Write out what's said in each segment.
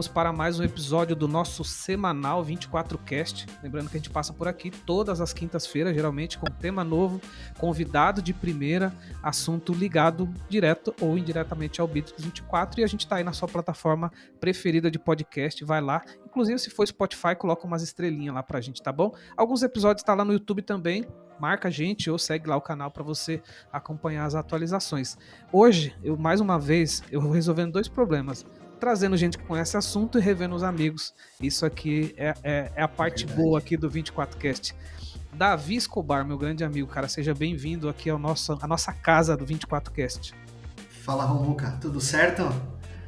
Vamos para mais um episódio do nosso semanal 24Cast. Lembrando que a gente passa por aqui todas as quintas-feiras, geralmente com tema novo, convidado de primeira, assunto ligado direto ou indiretamente ao Bitrix 24. E a gente está aí na sua plataforma preferida de podcast, vai lá. Inclusive, se for Spotify, coloca umas estrelinhas lá pra gente, tá bom? Alguns episódios tá lá no YouTube também. Marca a gente ou segue lá o canal para você acompanhar as atualizações. Hoje, mais uma vez, eu vou resolvendo dois problemas. Trazendo gente que conhece assunto e revendo os amigos. Isso aqui é a parte boa aqui do 24Cast. Davi Escobar, meu grande amigo, cara, seja bem-vindo aqui à nossa casa do 24Cast. Fala, Romuca, tudo certo?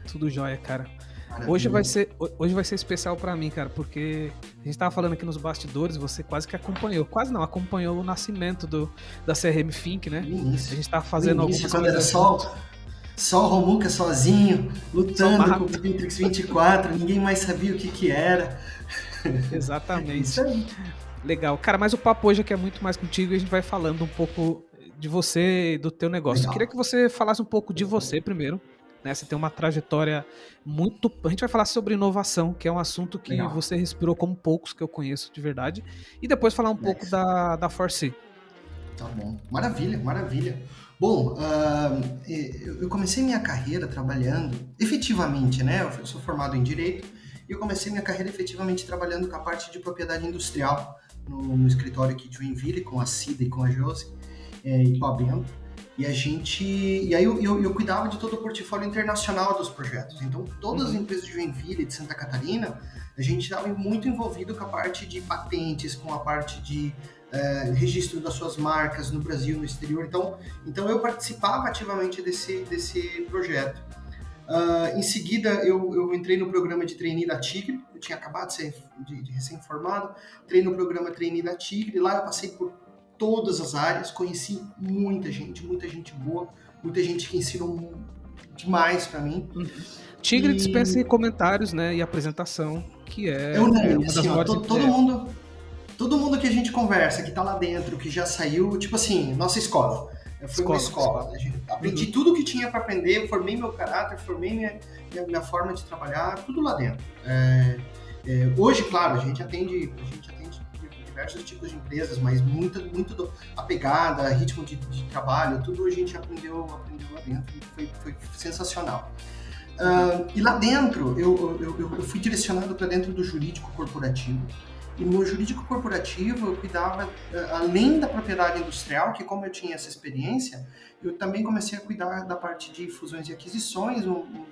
Tudo jóia, cara. Maravilha. Hoje vai ser especial pra mim, cara, porque a gente tava falando aqui nos bastidores, você quase que acompanhou, acompanhou o nascimento da CRM Think, né? Isso. A gente tava fazendo algumas quando era só o Romuca sozinho, lutando com o Bitrix 24, ninguém mais sabia o que era. Exatamente. Isso aí. Legal. Cara, mas o papo hoje aqui é muito mais contigo e a gente vai falando um pouco de você e do teu negócio. Legal. Eu queria que você falasse um pouco de você primeiro. Né? Você tem uma trajetória muito... A gente vai falar sobre inovação, que é um assunto que Legal. você respirou como poucos que eu conheço de verdade. E depois falar um pouco da Force. Tá bom. Maravilha. Bom, eu comecei minha carreira trabalhando efetivamente, né? Eu sou formado em Direito e eu comecei minha carreira efetivamente trabalhando com a parte de propriedade industrial no escritório aqui de Joinville, com a Cida e com a Josi, e com a Bento. E aí eu cuidava de todo o portfólio internacional dos projetos. Então, todas as empresas de Joinville e de Santa Catarina, a gente estava muito envolvido com a parte de patentes, com a parte de registro das suas marcas no Brasil, no exterior. Então eu participava ativamente desse projeto. Em seguida, eu entrei no programa de trainee da Tigre. Eu tinha acabado de recém-formado. Entrei no programa trainee da Tigre. Lá eu passei por todas as áreas, conheci muita gente boa, muita gente que ensinou demais para mim. Tigre dispensa em comentários, né, e apresentação, que é unânime, uma das maiores... Todo mundo que a gente conversa, que tá lá dentro, que já saiu, tipo assim, nossa escola. Foi uma escola. Aprendi tudo que tinha para aprender, formei meu caráter, formei minha forma de trabalhar, tudo lá dentro. Hoje, claro, a gente atende diversos tipos de empresas, mas muito a pegada, ritmo de trabalho, tudo a gente aprendeu lá dentro, foi sensacional. E lá dentro, eu fui direcionado para dentro do jurídico corporativo. E no jurídico corporativo eu cuidava, além da propriedade industrial, que como eu tinha essa experiência, eu também comecei a cuidar da parte de fusões e aquisições,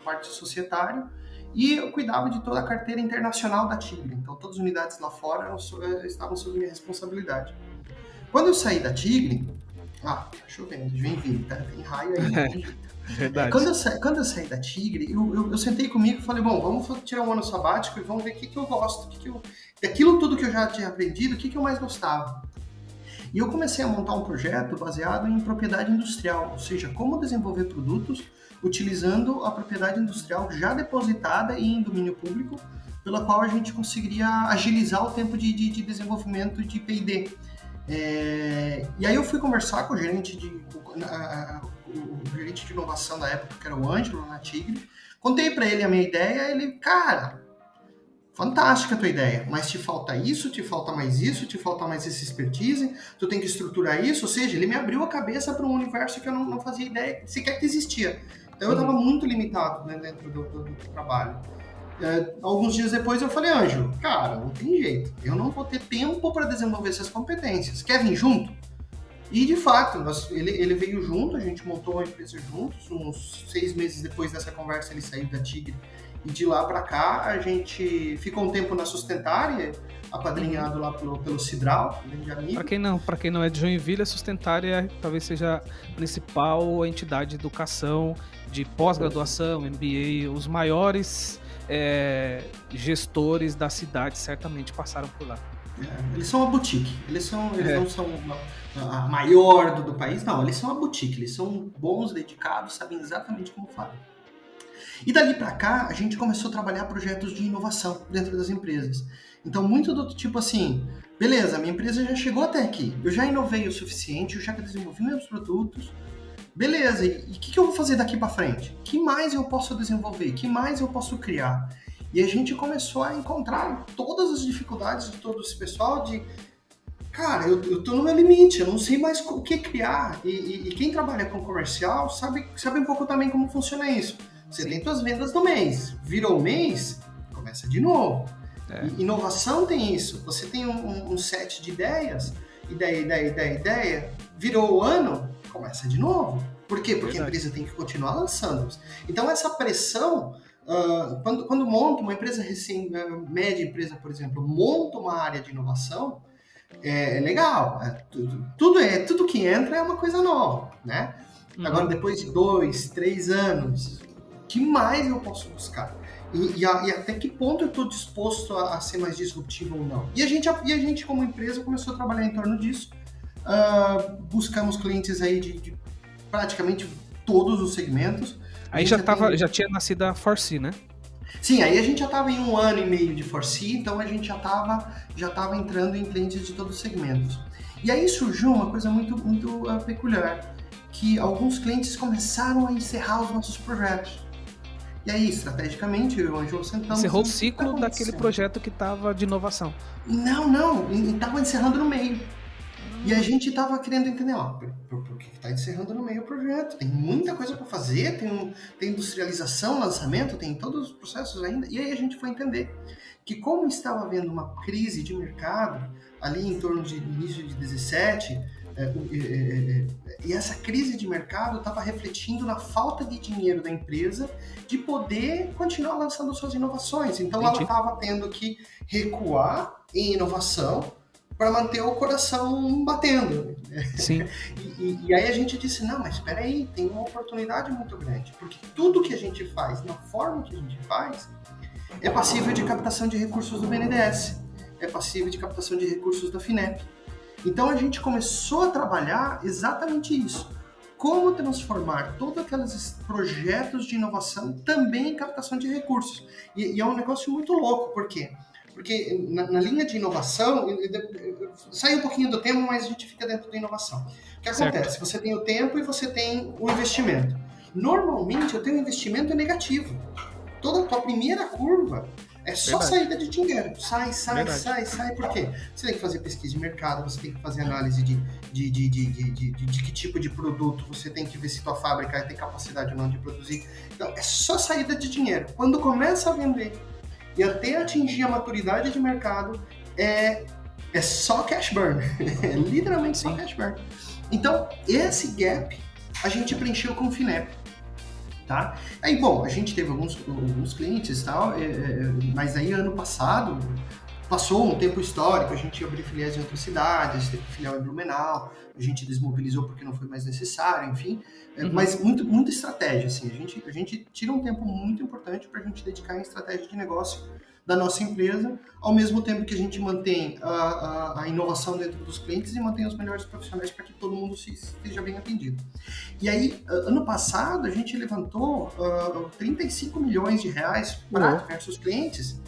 parte societária, e eu cuidava de toda a carteira internacional da Tigre. Então todas as unidades lá fora estavam sob minha responsabilidade. Quando eu saí da Tigre, tá chovendo, Joinville, tá? Tem raio aí. Verdade. Quando eu saí da Tigre, eu sentei comigo e falei, bom, vamos tirar um ano sabático e vamos ver o que eu gosto, daquilo tudo que eu já tinha aprendido, o que eu mais gostava. E eu comecei a montar um projeto baseado em propriedade industrial, ou seja, como desenvolver produtos utilizando a propriedade industrial já depositada e em domínio público, pela qual a gente conseguiria agilizar o tempo de desenvolvimento de P&D. E aí eu fui conversar com o gerente de inovação da época, que era o Ângelo, na Tigre. Contei para ele a minha ideia, ele, cara, fantástica a tua ideia, mas te falta isso, te falta mais essa expertise, tu tem que estruturar isso, ou seja, ele me abriu a cabeça para um universo que eu não fazia ideia sequer que existia. Então eu estava muito limitado, né, dentro do trabalho. Alguns dias depois eu falei, Ângelo, cara, não tem jeito, eu não vou ter tempo para desenvolver essas competências, quer vir junto? E de fato, ele veio junto, a gente montou a empresa juntos, uns 6 meses depois dessa conversa ele saiu da Tigre, e de lá para cá a gente ficou um tempo na Sustentária, apadrinhado lá pelo Cidral, grande amigo. Para quem não é de Joinville, a Sustentária talvez seja a principal entidade de educação, de pós-graduação, MBA, os maiores gestores da cidade certamente passaram por lá. Eles são uma boutique, eles não são a maior do país, não, eles são uma boutique, eles são bons, dedicados, sabem exatamente como falam. E dali para cá, a gente começou a trabalhar projetos de inovação dentro das empresas. Então, muito do tipo assim, beleza, minha empresa já chegou até aqui, eu já inovei o suficiente, eu já desenvolvi meus produtos, beleza, e o que eu vou fazer daqui para frente? O que mais eu posso desenvolver? O que mais eu posso criar? E a gente começou a encontrar todas as dificuldades de todo esse pessoal de, cara, eu tô no meu limite, eu não sei mais o que criar. E quem trabalha com comercial sabe um pouco também como funciona isso. Você tem suas vendas do mês, virou o mês, começa de novo. E inovação tem isso. Você tem um set de ideias, ideia, virou o ano, começa de novo. Por quê? Porque a empresa tem que continuar lançando. Então essa pressão, quando monta uma empresa média empresa, por exemplo, monta uma área de inovação, é legal. Tudo que entra é uma coisa nova, né? Agora, depois de 2, 3 anos, o que mais eu posso buscar? E até que ponto eu estou disposto a ser mais disruptivo ou não? E a gente, como empresa, começou a trabalhar em torno disso. Buscamos clientes aí de praticamente todos os segmentos. Aí já tinha nascido a Forsee, né? Sim, aí a gente já estava em 1 ano e meio de Forsee, então a gente já estava entrando em clientes de todos os segmentos. E aí surgiu uma coisa muito peculiar, que alguns clientes começaram a encerrar os nossos projetos. E aí, estrategicamente, eu e o Ângelo sentamos... Encerrou o ciclo daquele projeto que estava de inovação. Não, estava encerrando no meio. E a gente estava querendo entender, por que está encerrando no meio o projeto? Tem muita coisa para fazer, tem industrialização, lançamento, tem todos os processos ainda. E aí a gente foi entender que como estava havendo uma crise de mercado, ali em torno de início de 17, e essa crise de mercado estava refletindo na falta de dinheiro da empresa de poder continuar lançando suas inovações. Então ela estava tendo que recuar em inovação para manter o coração batendo. Sim. E aí a gente disse, não, mas espera aí, tem uma oportunidade muito grande, porque tudo que a gente faz, na forma que a gente faz, é passível de captação de recursos do BNDES, é passível de captação de recursos da FINEP. Então a gente começou a trabalhar exatamente isso. Como transformar todos aqueles projetos de inovação também em captação de recursos. E é um negócio muito louco, por quê? Porque na linha de inovação, sai um pouquinho do tema, mas a gente fica dentro da inovação. O que acontece? Você tem o tempo e você tem o investimento. Normalmente, eu tenho um investimento negativo. Toda a tua primeira curva é só saída de dinheiro. Sai. Por quê? Você tem que fazer pesquisa de mercado, você tem que fazer análise de que tipo de produto, você tem que ver se tua fábrica tem capacidade ou não de produzir. Então, é só saída de dinheiro. Quando começa a vender e até atingir a maturidade de mercado, é só cash burn. É literalmente só cash burn. Então, esse gap a gente preencheu com o FINEP. Tá? Aí, bom, a gente teve alguns clientes e tal, mas aí ano passado passou um tempo histórico, a gente abriu filiais em outras cidades, teve filial em Blumenau, a gente desmobilizou porque não foi mais necessário, enfim, mas muita estratégia, assim, a gente tira um tempo muito importante para a gente dedicar em estratégia de negócio da nossa empresa, ao mesmo tempo que a gente mantém a inovação dentro dos clientes e mantém os melhores profissionais para que todo mundo esteja bem atendido. E aí, ano passado, a gente levantou 35 milhões de reais para diversos clientes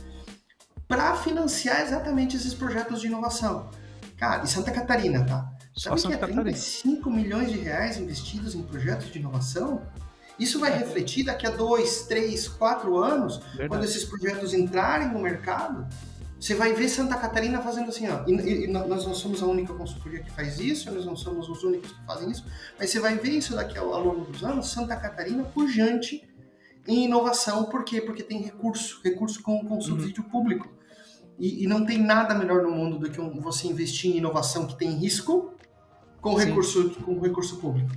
para financiar exatamente esses projetos de inovação. Cara, em Santa Catarina, tá? Sabe que é 35 milhões de reais investidos em projetos de inovação? Isso vai refletir daqui a 2, 3, 4 anos, quando esses projetos entrarem no mercado, você vai ver Santa Catarina fazendo assim, ó, e nós não somos a única consultoria que faz isso, nós não somos os únicos que fazem isso, mas você vai ver isso daqui ao longo dos anos, Santa Catarina pujante em inovação, por quê? Porque tem recurso com subsídio público. E não tem nada melhor no mundo do que você investir em inovação que tem risco com recurso público.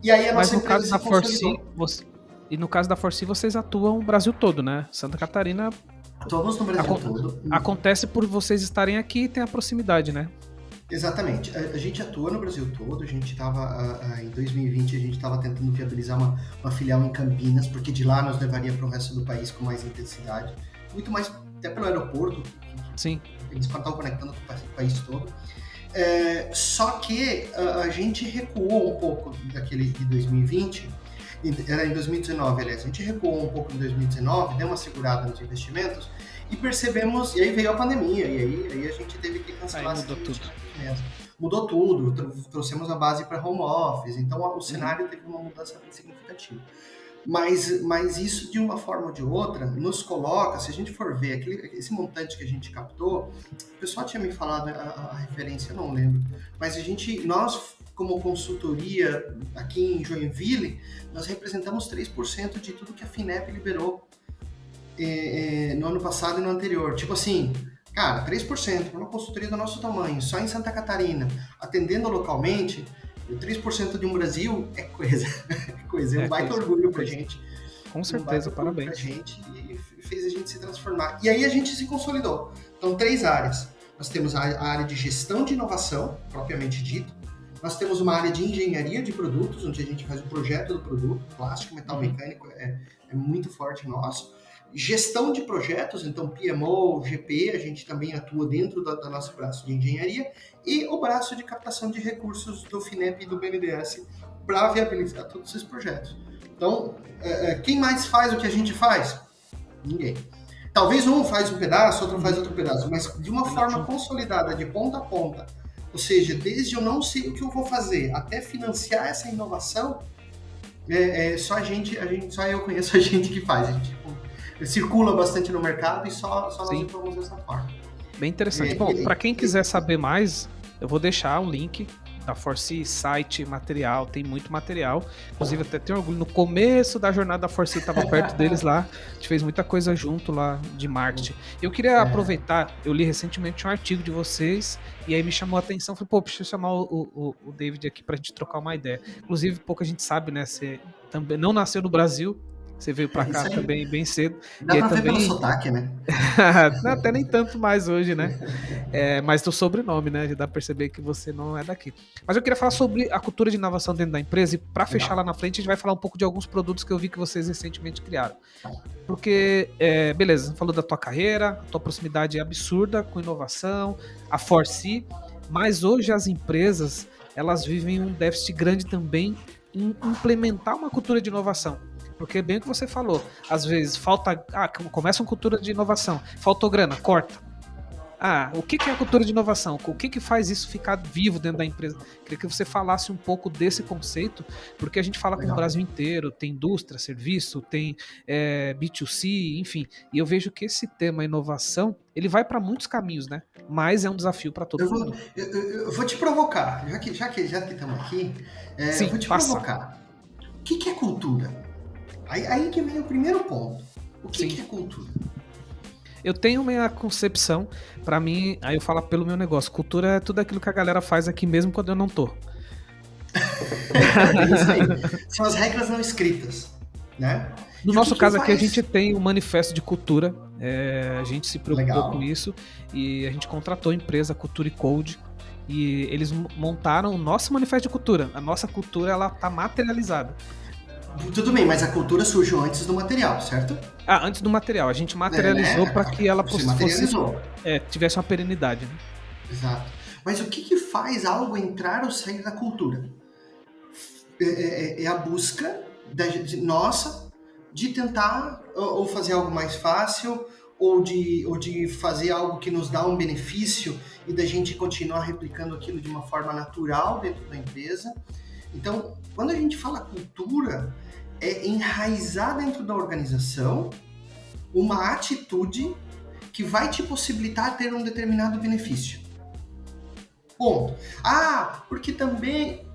E aí a nossa empresa se consolidou. E no caso da Forsee, vocês atuam no Brasil todo, né? Santa Catarina... Atuamos no Brasil todo. Acontece por vocês estarem aqui e tem a proximidade, né? Exatamente. A gente atua no Brasil todo. A gente estava, em 2020, a gente estava tentando viabilizar uma filial em Campinas, porque de lá nos levaria para o resto do país com mais intensidade. Muito mais, até pelo aeroporto. Sim. Eles estão conectando com o país todo. Só que a gente recuou um pouco daquele de 2020, era em 2019, aliás, a gente recuou um pouco em 2019, deu uma segurada nos investimentos e percebemos, e aí veio a pandemia, e aí a gente teve que cancelar. Mudou tudo, trouxemos a base para home office, então o cenário teve uma mudança bem significativa. Mas isso, de uma forma ou de outra, nos coloca, se a gente for ver esse montante que a gente captou, o pessoal tinha me falado a referência, eu não lembro, mas nós, como consultoria aqui em Joinville, nós representamos 3% de tudo que a FINEP liberou no ano passado e no anterior. Tipo assim, cara, 3% para uma consultoria do nosso tamanho, só em Santa Catarina, atendendo localmente, 3% de um Brasil é coisa. É um baita orgulho pra gente. Com certeza, parabéns. Pra gente e fez a gente se transformar. E aí a gente se consolidou. Então, 3 áreas. Nós temos a área de gestão de inovação, propriamente dito. Nós temos uma área de engenharia de produtos, onde a gente faz o projeto do produto, plástico, metal mecânico, é muito forte nosso. Gestão de projetos, então PMO, GP, a gente também atua dentro do nosso braço de engenharia, e o braço de captação de recursos do FINEP e do BNDES para viabilizar todos esses projetos. Então, quem mais faz o que a gente faz? Ninguém. Talvez um faz um pedaço, outro faz outro pedaço, mas de uma forma consolidada, de ponta a ponta. Ou seja, desde eu não sei o que eu vou fazer até financiar essa inovação, só eu conheço a gente que faz. A gente circula bastante no mercado e só nós atuamos dessa forma. Bem interessante. Bom, para quem quiser saber mais, eu vou deixar um link da Forsee, site, material, tem muito material. Inclusive, até tenho orgulho, no começo da jornada da Forsee, estava perto deles lá, a gente fez muita coisa junto lá de marketing. Eu queria aproveitar, eu li recentemente um artigo de vocês, e aí me chamou a atenção, falei, pô, preciso chamar o David aqui pra gente trocar uma ideia. Inclusive, pouca gente sabe, né, você também não nasceu no Brasil, você veio pra cá também bem cedo. Dá pra ver pelo sotaque, né? Até nem tanto mais hoje, né? Mas do sobrenome, né? Já dá pra perceber que você não é daqui. Mas eu queria falar sobre a cultura de inovação dentro da empresa, e pra fechar lá na frente, a gente vai falar um pouco de alguns produtos que eu vi que vocês recentemente criaram. Porque, beleza, você falou da tua carreira, a tua proximidade é absurda com inovação, a Forsee, mas hoje as empresas, elas vivem um déficit grande também em implementar uma cultura de inovação. Porque bem o que você falou, às vezes falta, começa uma cultura de inovação, faltou grana, corta. O que é a cultura de inovação? O que faz isso ficar vivo dentro da empresa? Queria que você falasse um pouco desse conceito, porque a gente fala com o Brasil inteiro, tem indústria, serviço, tem B2C, enfim, e eu vejo que esse tema inovação, ele vai para muitos caminhos, né? Mas é um desafio para todo mundo. Eu vou te provocar, já que estamos aqui, Sim, eu vou te provocar. O que é cultura? Aí que vem o primeiro ponto. O que é cultura? Eu tenho minha concepção, pra mim, aí eu falo pelo meu negócio, cultura é tudo aquilo que a galera faz aqui mesmo quando eu não tô. Isso aí. São as regras não escritas, né? No nosso caso aqui, a gente tem um manifesto de cultura, a gente se preocupou com isso, e a gente contratou a empresa Cultura e Code, e eles montaram o nosso manifesto de cultura. A nossa cultura, ela tá materializada. Tudo bem, mas a cultura surgiu antes do material, certo? Antes do material. A gente materializou para que ela tivesse uma perenidade. Né? Exato. Mas o que faz algo entrar ou sair da cultura? É a busca nossa de tentar ou fazer algo mais fácil, ou de fazer algo que nos dá um benefício e da gente continuar replicando aquilo de uma forma natural dentro da empresa. Então, quando a gente fala cultura, é enraizar dentro da organização uma atitude que vai te possibilitar ter um determinado benefício. Ponto. Porque também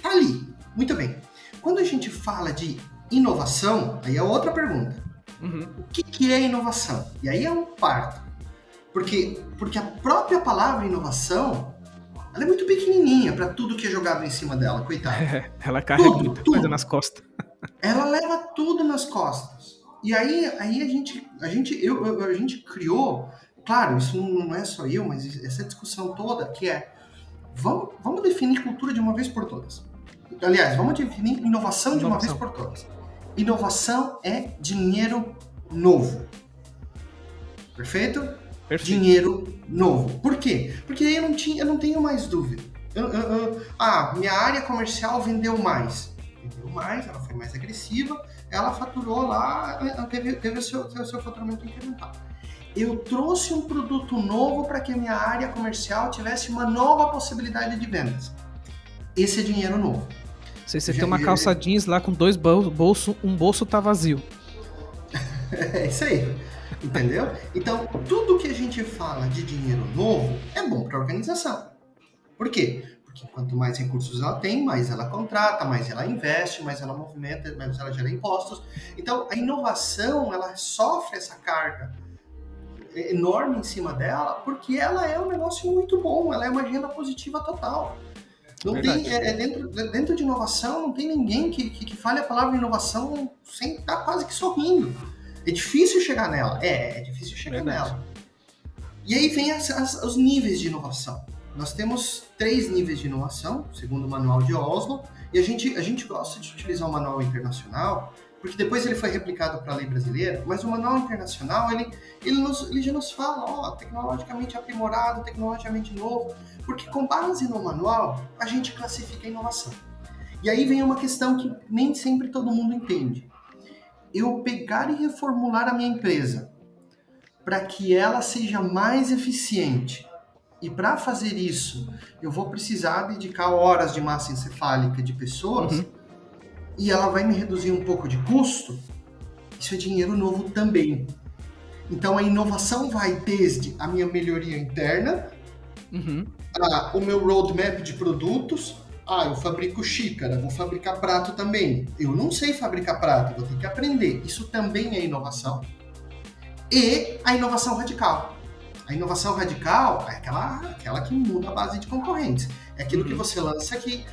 tá ali. Muito bem. Quando a gente fala de inovação, aí é outra pergunta. O que é inovação? E aí é um parto. Porque a própria palavra inovação, ela é muito pequenininha para tudo que é jogado em cima dela, coitada. Ela carrega muita coisa nas costas. Ela leva tudo nas costas. E aí a gente criou, claro, isso não é só eu, mas essa discussão toda que vamos definir cultura de uma vez por todas. Aliás, vamos definir inovação de uma vez por todas. Inovação é dinheiro novo. Perfeito? Perfeito. Dinheiro novo. Por quê? Porque aí eu não tenho mais dúvida. Minha área comercial vendeu mais. Ela foi mais agressiva, ela faturou lá, teve o seu faturamento incrementado. Eu trouxe um produto novo para que a minha área comercial tivesse uma nova possibilidade de vendas. Esse é dinheiro novo. Você tem uma calça jeans lá com 2 bolsos, um bolso tá vazio. É isso aí, entendeu? Então, tudo que a gente fala de dinheiro novo é bom para a organização. Por quê? Porque quanto mais recursos ela tem, mais ela contrata, mais ela investe, mais ela movimenta, mais ela gera impostos. Então, a inovação, ela sofre essa carga enorme em cima dela, porque ela é um negócio muito bom, ela é uma agenda positiva total. Não tem, dentro de inovação, não tem ninguém que fale a palavra inovação sem estar quase que sorrindo. É difícil chegar nela. É difícil chegar nela. E aí vem os níveis de inovação. Nós temos 3 níveis de inovação, segundo o manual de Oslo, e a gente gosta de utilizar o manual internacional, porque depois ele foi replicado para a lei brasileira, mas o manual internacional, ele já nos fala, tecnologicamente aprimorado, tecnologicamente novo, porque com base no manual, a gente classifica a inovação. E aí vem uma questão que nem sempre todo mundo entende. Eu pegar e reformular a minha empresa para que ela seja mais eficiente, e para fazer isso, eu vou precisar dedicar horas de massa encefálica de pessoas, e ela vai me reduzir um pouco de custo, isso é dinheiro novo também. Então a inovação vai desde a minha melhoria interna, o meu roadmap de produtos. Eu fabrico xícara, vou fabricar prato também. Eu não sei fabricar prato, vou ter que aprender. Isso também é inovação. E a inovação radical. A inovação radical é aquela que muda a base de concorrentes. É aquilo que você lança que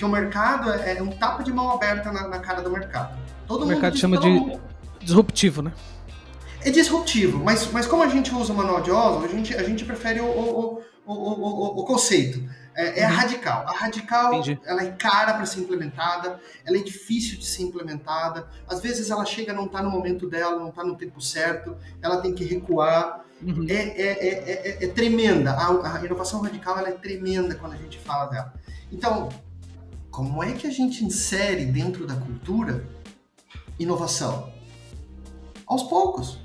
o mercado é um tapa de mão aberta na cara do mercado. O mercado chama de disruptivo, né? É disruptivo, mas como a gente usa o manual de Oslo, a gente prefere o conceito. É a radical. A radical, entendi. Ela é cara para ser implementada, ela é difícil de ser implementada, às vezes ela chega, não está no momento dela, não está no tempo certo, ela tem que recuar. É tremenda. A inovação radical, ela é tremenda quando a gente fala dela. Então, como é que a gente insere dentro da cultura inovação? Aos poucos.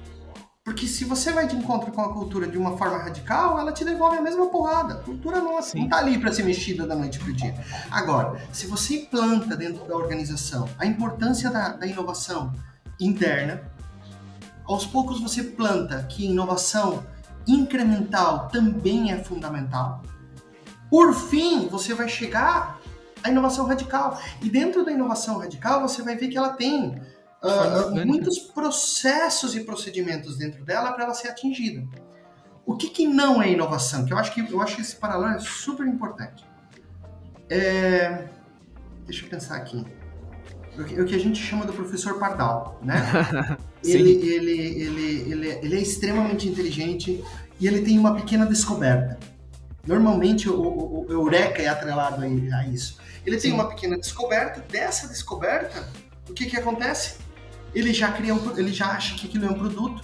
Porque se você vai de encontro com a cultura de uma forma radical, ela te devolve a mesma porrada. A cultura não está ali para ser mexida da noite para o dia. Agora, se você implanta dentro da organização a importância da inovação interna, aos poucos você planta que inovação incremental também é fundamental. Por fim, você vai chegar à inovação radical. E dentro da inovação radical, você vai ver que ela tem muitos processos e procedimentos dentro dela para ela ser atingida. O que não é inovação? Que eu acho que esse paralelo é super importante. Deixa eu pensar aqui. O que a gente chama do professor Pardal, né? ele é extremamente inteligente e ele tem uma pequena descoberta. Normalmente o Eureka é atrelado a isso. Ele tem uma pequena descoberta. Dessa descoberta, o que acontece? Ele já acha que aquilo é um produto,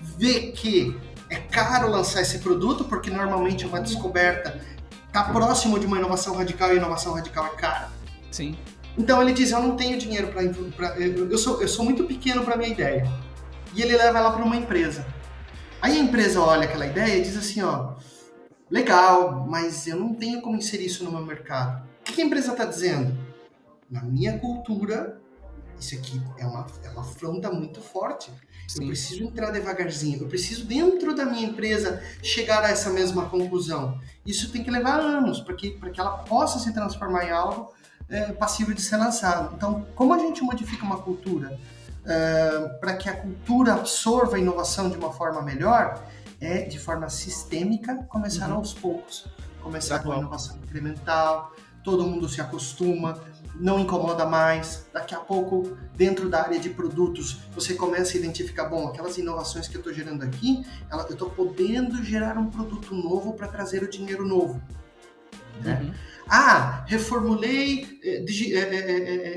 vê que é caro lançar esse produto, porque normalmente uma descoberta está próximo de uma inovação radical, e a inovação radical é cara. Sim. Então ele diz, eu não tenho dinheiro para... Eu sou muito pequeno para minha ideia. E ele leva ela para uma empresa. Aí a empresa olha aquela ideia e diz assim, legal, mas eu não tenho como inserir isso no meu mercado. O que a empresa está dizendo? Na minha cultura, isso aqui é uma afronta muito forte. Sim. Eu preciso entrar devagarzinho. Eu preciso, dentro da minha empresa, chegar a essa mesma conclusão. Isso tem que levar anos para que ela possa se transformar em algo passível de ser lançado. Então, como a gente modifica uma cultura para que a cultura absorva a inovação de uma forma melhor, de forma sistêmica, começar aos poucos. Começar com a inovação incremental, todo mundo se acostuma, não incomoda mais. Daqui a pouco, dentro da área de produtos, você começa a identificar, aquelas inovações que eu estou gerando aqui, eu estou podendo gerar um produto novo para trazer o dinheiro novo. Né? Reformulei,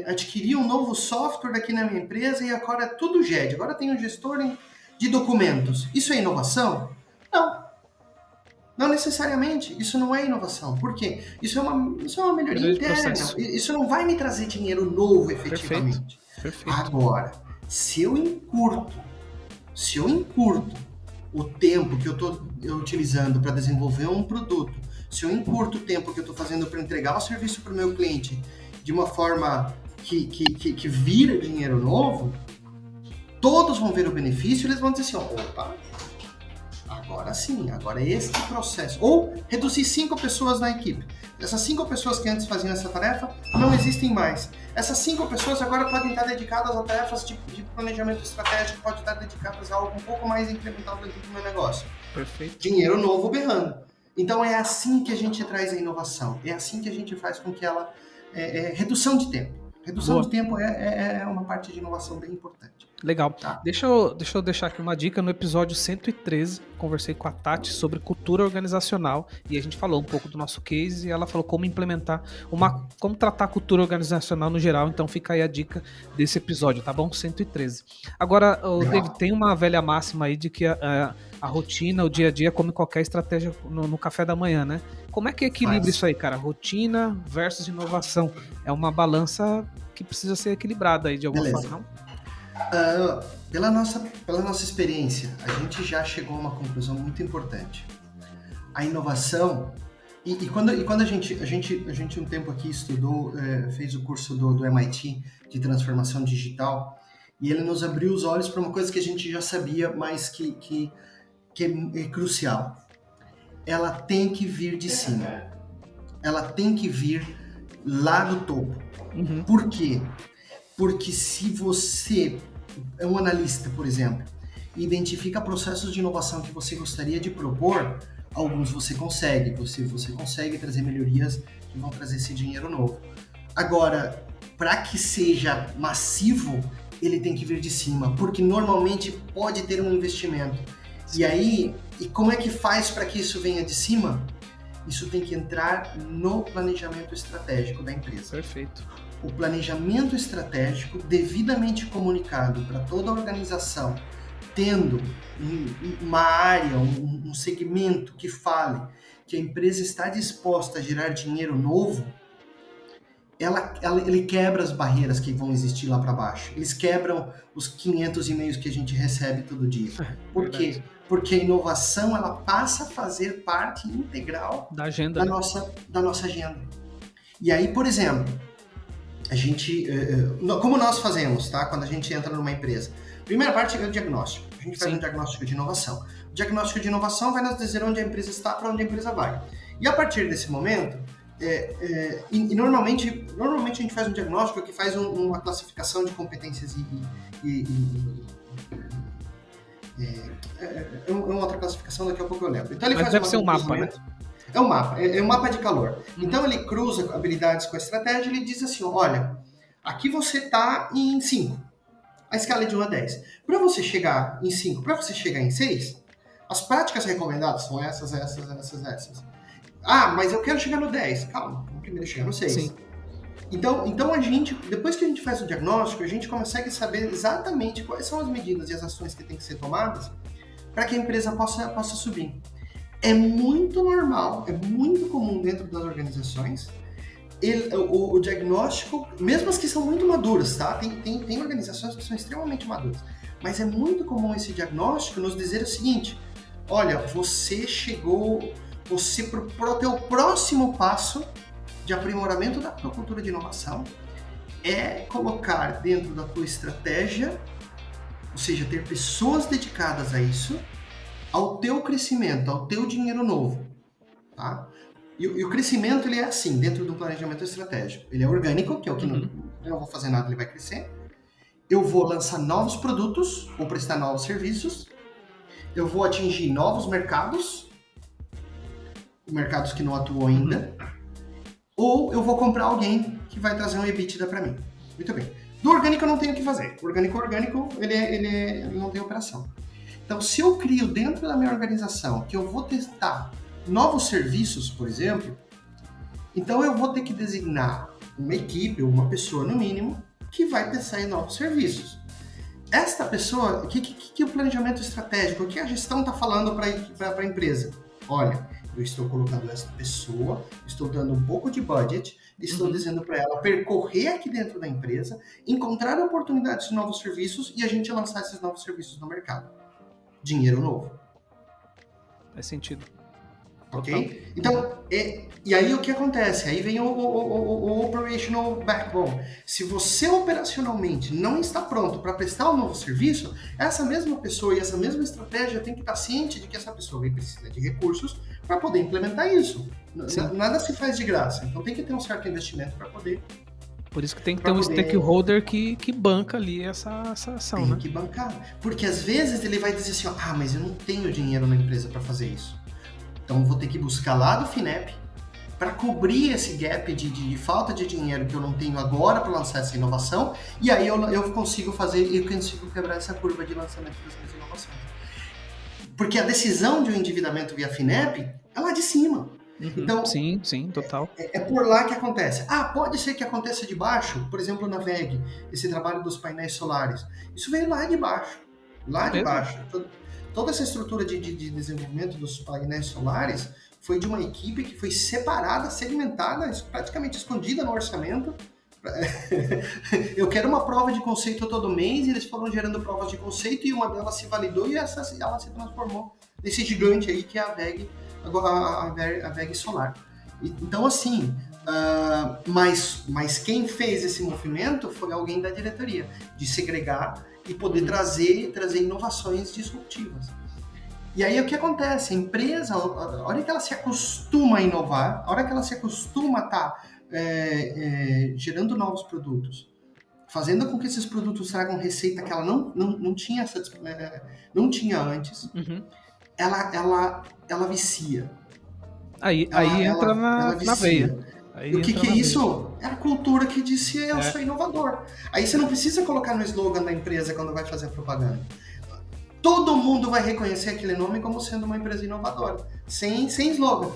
adquiri um novo software aqui na minha empresa e agora é tudo GED. Agora tem um gestor de documentos. Isso é inovação? Não. Não necessariamente. Isso não é inovação. Por quê? Isso é uma melhoria interna. Isso não vai me trazer dinheiro novo, efetivamente. Perfeito. Agora, se eu encurto o tempo que eu estou utilizando para desenvolver um produto, se eu encurto o tempo que eu estou fazendo para entregar o serviço para o meu cliente de uma forma que vira dinheiro novo, todos vão ver o benefício e eles vão dizer assim, opa, agora sim, agora é este processo. Ou reduzir 5 pessoas na equipe. Essas 5 pessoas que antes faziam essa tarefa não existem mais. Essas 5 pessoas agora podem estar dedicadas a tarefas de planejamento estratégico, podem estar dedicadas a algo um pouco mais incremental dentro do meu negócio. Perfeito. Dinheiro novo berrando. Então é assim que a gente traz a inovação. É assim que a gente faz com que ela... redução de tempo. Redução de tempo é uma parte de inovação bem importante. Legal. Tá. Deixa eu deixar aqui uma dica. No episódio 113, conversei com a Tati sobre cultura organizacional e a gente falou um pouco do nosso case e ela falou como implementar como tratar a cultura organizacional no geral. Então fica aí a dica desse episódio, tá bom? 113. Agora, David, tem uma velha máxima aí de que a rotina, o dia a dia, come qualquer estratégia no café da manhã, né? Como é que equilibra isso aí, cara? Rotina versus inovação. É uma balança que precisa ser equilibrada aí de alguma forma, não? Pela nossa experiência, a gente já chegou a uma conclusão muito importante. A inovação, e quando a gente um tempo aqui estudou, fez o curso do MIT de transformação digital, e ele nos abriu os olhos para uma coisa que a gente já sabia, mas que é crucial. Ela tem que vir de cima. Ela tem que vir lá do topo. Uhum. Por quê? Porque se você é um analista, por exemplo, e identifica processos de inovação que você gostaria de propor, alguns você consegue trazer melhorias que vão trazer esse dinheiro novo. Agora, para que seja massivo, ele tem que vir de cima, porque normalmente pode ter um investimento. E como é que faz para que isso venha de cima? Isso tem que entrar no planejamento estratégico da empresa. Perfeito. O planejamento estratégico devidamente comunicado para toda a organização, tendo uma área, um segmento que fale que a empresa está disposta a gerar dinheiro novo, ele quebra as barreiras que vão existir lá para baixo. Eles quebram os 500 e-mails que a gente recebe todo dia. Por quê? Porque a inovação ela passa a fazer parte integral da agenda, da nossa agenda. E aí, por exemplo, a gente, como nós fazemos, tá? Quando a gente entra numa empresa. Primeira parte é o diagnóstico. A gente faz um diagnóstico de inovação. O diagnóstico de inovação vai nos dizer onde a empresa está, para onde a empresa vai. E a partir desse momento, normalmente a gente faz um diagnóstico que faz uma classificação de competências uma outra classificação, daqui a pouco eu lembro. Então ele faz deve ser um mapa, né? É um mapa de calor. Então ele cruza habilidades com a estratégia e ele diz assim, olha, aqui você está em 5. A escala é de 1 a 10. Para você chegar em 5, para você chegar em 6, as práticas recomendadas são essas. Ah, mas eu quero chegar no 10. Calma, vamos primeiro chegar no 6. Sim. Então a gente, depois que a gente faz o diagnóstico, a gente consegue saber exatamente quais são as medidas e as ações que têm que ser tomadas para que a empresa possa subir. É muito normal, é muito comum dentro das organizações o diagnóstico, mesmo as que são muito maduras, tá? Tem organizações que são extremamente maduras, mas é muito comum esse diagnóstico nos dizer o seguinte, olha, você para o teu próximo passo de aprimoramento da tua cultura de inovação é colocar dentro da tua estratégia, ou seja, ter pessoas dedicadas a isso, ao teu crescimento, ao teu dinheiro novo, tá? E o crescimento, ele é assim, dentro do planejamento estratégico. Ele é orgânico, que é o que eu não vou fazer nada, ele vai crescer. Eu vou lançar novos produtos, vou prestar novos serviços. Eu vou atingir novos mercados que não atuam ainda. Ou eu vou comprar alguém que vai trazer um EBITDA para mim. Muito bem. Do orgânico eu não tenho o que fazer. O orgânico, ele não tem operação. Então, se eu crio dentro da minha organização que eu vou testar novos serviços, por exemplo, então eu vou ter que designar uma equipe ou uma pessoa, no mínimo, que vai testar em novos serviços. Esta pessoa, o que o planejamento estratégico, o que a gestão está falando para a empresa? Olha, eu estou colocando essa pessoa, estou dando um pouco de budget, estou dizendo para ela percorrer aqui dentro da empresa, encontrar oportunidades de novos serviços e a gente lançar esses novos serviços no mercado. Dinheiro novo. Faz sentido. Ok? Então, e aí o que acontece? Aí vem o operational backbone. Se você operacionalmente não está pronto para prestar um novo serviço, essa mesma pessoa e essa mesma estratégia tem que estar ciente de que essa pessoa vai precisar de recursos para poder implementar isso. Nada se faz de graça. Então tem que ter um certo investimento para poder... Por isso que tem que ter um stakeholder que banca ali essa ação, né? Tem que bancar. Porque às vezes ele vai dizer assim, mas eu não tenho dinheiro na empresa para fazer isso. Então vou ter que buscar lá do FINEP para cobrir esse gap de falta de dinheiro que eu não tenho agora para lançar essa inovação, e aí eu consigo quebrar essa curva de lançamento das minhas inovações. Porque a decisão de um endividamento via FINEP é lá de cima. Então, sim, total. É por lá que acontece. Pode ser que aconteça de baixo, por exemplo, na VEG, esse trabalho dos painéis solares. Isso veio lá de baixo. Lá de baixo. Toda essa estrutura de desenvolvimento dos painéis solares foi de uma equipe que foi separada, segmentada, praticamente escondida no orçamento. Eu quero uma prova de conceito todo mês, e eles foram gerando provas de conceito, e uma delas se validou e ela se transformou nesse gigante aí que é a VEG, a VEG Solar. Então, assim, mas quem fez esse movimento foi alguém da diretoria, de segregar e poder trazer inovações disruptivas. E aí o que acontece? A empresa, a hora que ela se acostuma a inovar, a hora que ela se acostuma a estar gerando novos produtos, fazendo com que esses produtos tragam receita que ela não tinha antes, ela vicia. Aí entra na veia. E o que é isso? É a cultura que disse eu sou inovador. Aí você não precisa colocar no slogan da empresa quando vai fazer a propaganda. Todo mundo vai reconhecer aquele nome como sendo uma empresa inovadora, sem slogan.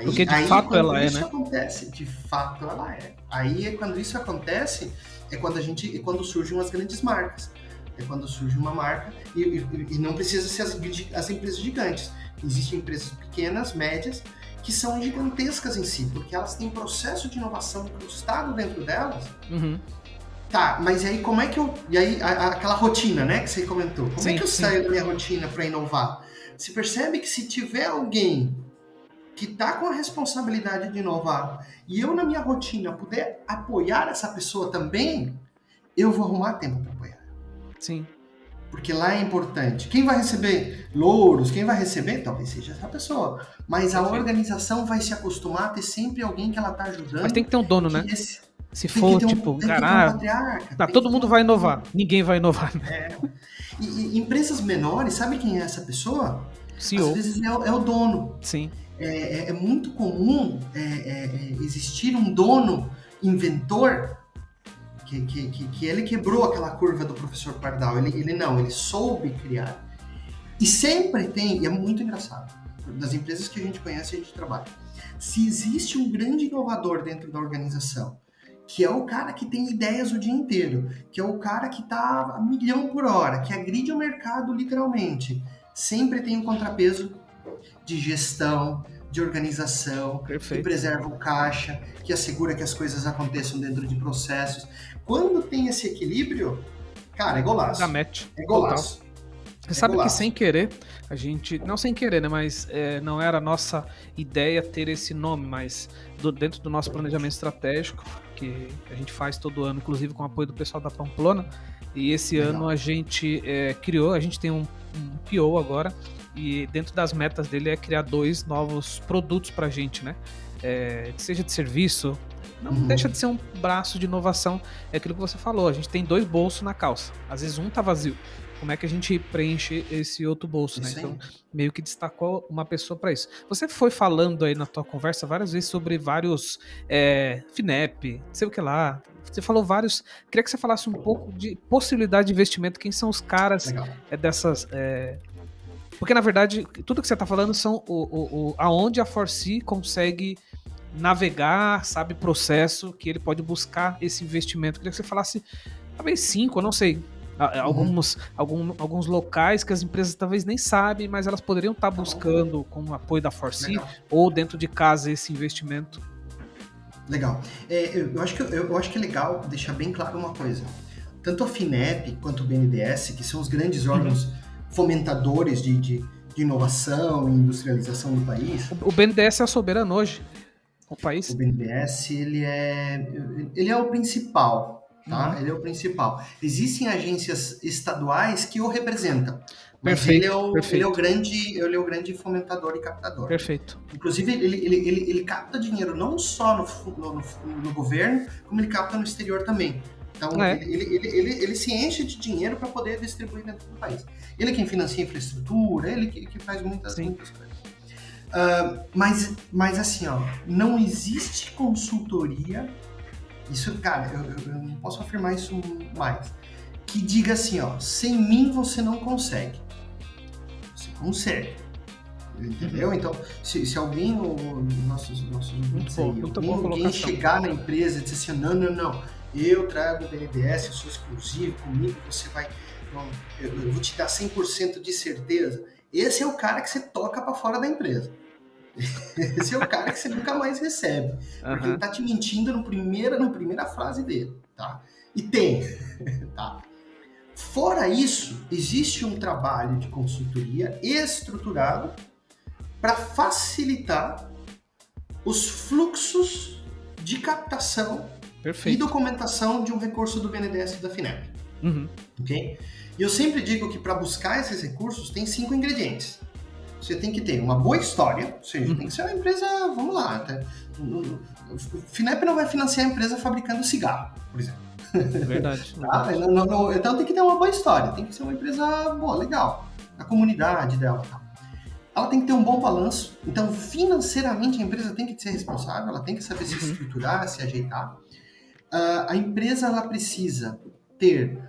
Porque de fato ela é, né? Acontece, de fato ela é. Aí quando isso acontece, é quando surgem as grandes marcas. É quando surge uma marca, e não precisa ser as empresas gigantes. Existem empresas pequenas, médias, que são gigantescas em si, porque elas têm processo de inovação incrustado dentro delas. Tá, mas aí como é que eu... E aí aquela rotina, né, que você comentou. Como é que eu saio da minha rotina para inovar? Você percebe que se tiver alguém que está com a responsabilidade de inovar, e eu na minha rotina puder apoiar essa pessoa também, eu vou arrumar tempo para apoiar. Sim. Porque lá é importante. Quem vai receber louros, quem vai receber, talvez seja essa pessoa. Mas a organização vai se acostumar a ter sempre alguém que ela está ajudando. Mas tem que ter um dono, né? Se for, todo mundo vai inovar. Ninguém vai inovar. E empresas menores, sabe quem é essa pessoa? CEO. Às vezes é o dono. Sim. É muito comum existir um dono inventor que ele quebrou aquela curva do professor Pardal. Ele soube criar. E sempre tem, e é muito engraçado, das empresas que a gente conhece e a gente trabalha, se existe um grande inovador dentro da organização, que é o cara que tem ideias o dia inteiro, que é o cara que está a milhão por hora, que agride o mercado literalmente, sempre tem um contrapeso de gestão, de organização, que preserva o caixa, que assegura que as coisas aconteçam dentro de processos. Quando tem esse equilíbrio, cara, é golaço. Dá match. É golaço. Você sabe que sem querer, a gente... Não sem querer, né? Mas não era a nossa ideia ter esse nome, mas dentro do nosso planejamento estratégico, que a gente faz todo ano, inclusive com o apoio do pessoal da Pamplona, e esse ano a gente criou, a gente tem um PO agora, e dentro das metas dele é criar 2 novos produtos pra gente, né? Seja de serviço, não deixa de ser um braço de inovação, é aquilo que você falou, a gente tem 2 bolsos na calça, às vezes um tá vazio. Como é que a gente preenche esse outro bolso, né? Então, meio que destacou uma pessoa para isso. Você foi falando aí na tua conversa várias vezes sobre vários FINEP, não sei o que lá. Você falou vários... Queria que você falasse um pouco de possibilidade de investimento. Quem são os caras dessas... Porque, na verdade, tudo que você está falando são aonde a ForSea consegue navegar, sabe, processo que ele pode buscar esse investimento. Queria que você falasse, talvez 5, eu não sei... Alguns locais que as empresas talvez nem sabem, mas elas poderiam estar buscando com o apoio da ForSea ou dentro de casa esse investimento. Legal. Eu acho que é legal deixar bem claro uma coisa. Tanto a FINEP quanto o BNDES, que são os grandes órgãos fomentadores de de inovação e industrialização do país. O BNDES é soberano hoje, o país? O BNDES, ele é o principal, tá? Ele é o principal. Existem agências estaduais que o representam, mas Perfeito, ele é o grande fomentador e captador. Perfeito. Inclusive, ele capta dinheiro não só no governo, como ele capta no exterior também. Então, ele se enche de dinheiro para poder distribuir dentro do país. Ele é quem financia a infraestrutura, ele que faz muitas coisas. Mas assim, ó, não existe consultoria, isso, cara, eu não posso afirmar isso mais, que diga assim, ó, sem mim você não consegue. Você consegue. Entendeu? Então, se alguém, alguém chegar na empresa e dizer assim, não, eu trago o BNDES, eu sou exclusivo, comigo você vai, eu vou te dar 100% de certeza, esse é o cara que você toca para fora da empresa. Esse é o cara que você nunca mais recebe. Porque ele tá te mentindo na primeira frase dele, tá? E tem, tá? Fora isso, existe um trabalho de consultoria estruturado para facilitar os fluxos de captação e documentação de um recurso do BNDES e da FINEP. Ok? E eu sempre digo que para buscar esses recursos tem 5 ingredientes. Você tem que ter uma boa história, ou seja, tem que ser uma empresa, vamos lá, o FINEP não vai financiar a empresa fabricando cigarro, por exemplo. Verdade. Tá? Então tem que ter uma boa história, tem que ser uma empresa boa, legal, a comunidade dela, tá? Ela tem que ter um bom balanço, então financeiramente a empresa tem que ser responsável, ela tem que saber se estruturar, se ajeitar. A empresa ela precisa ter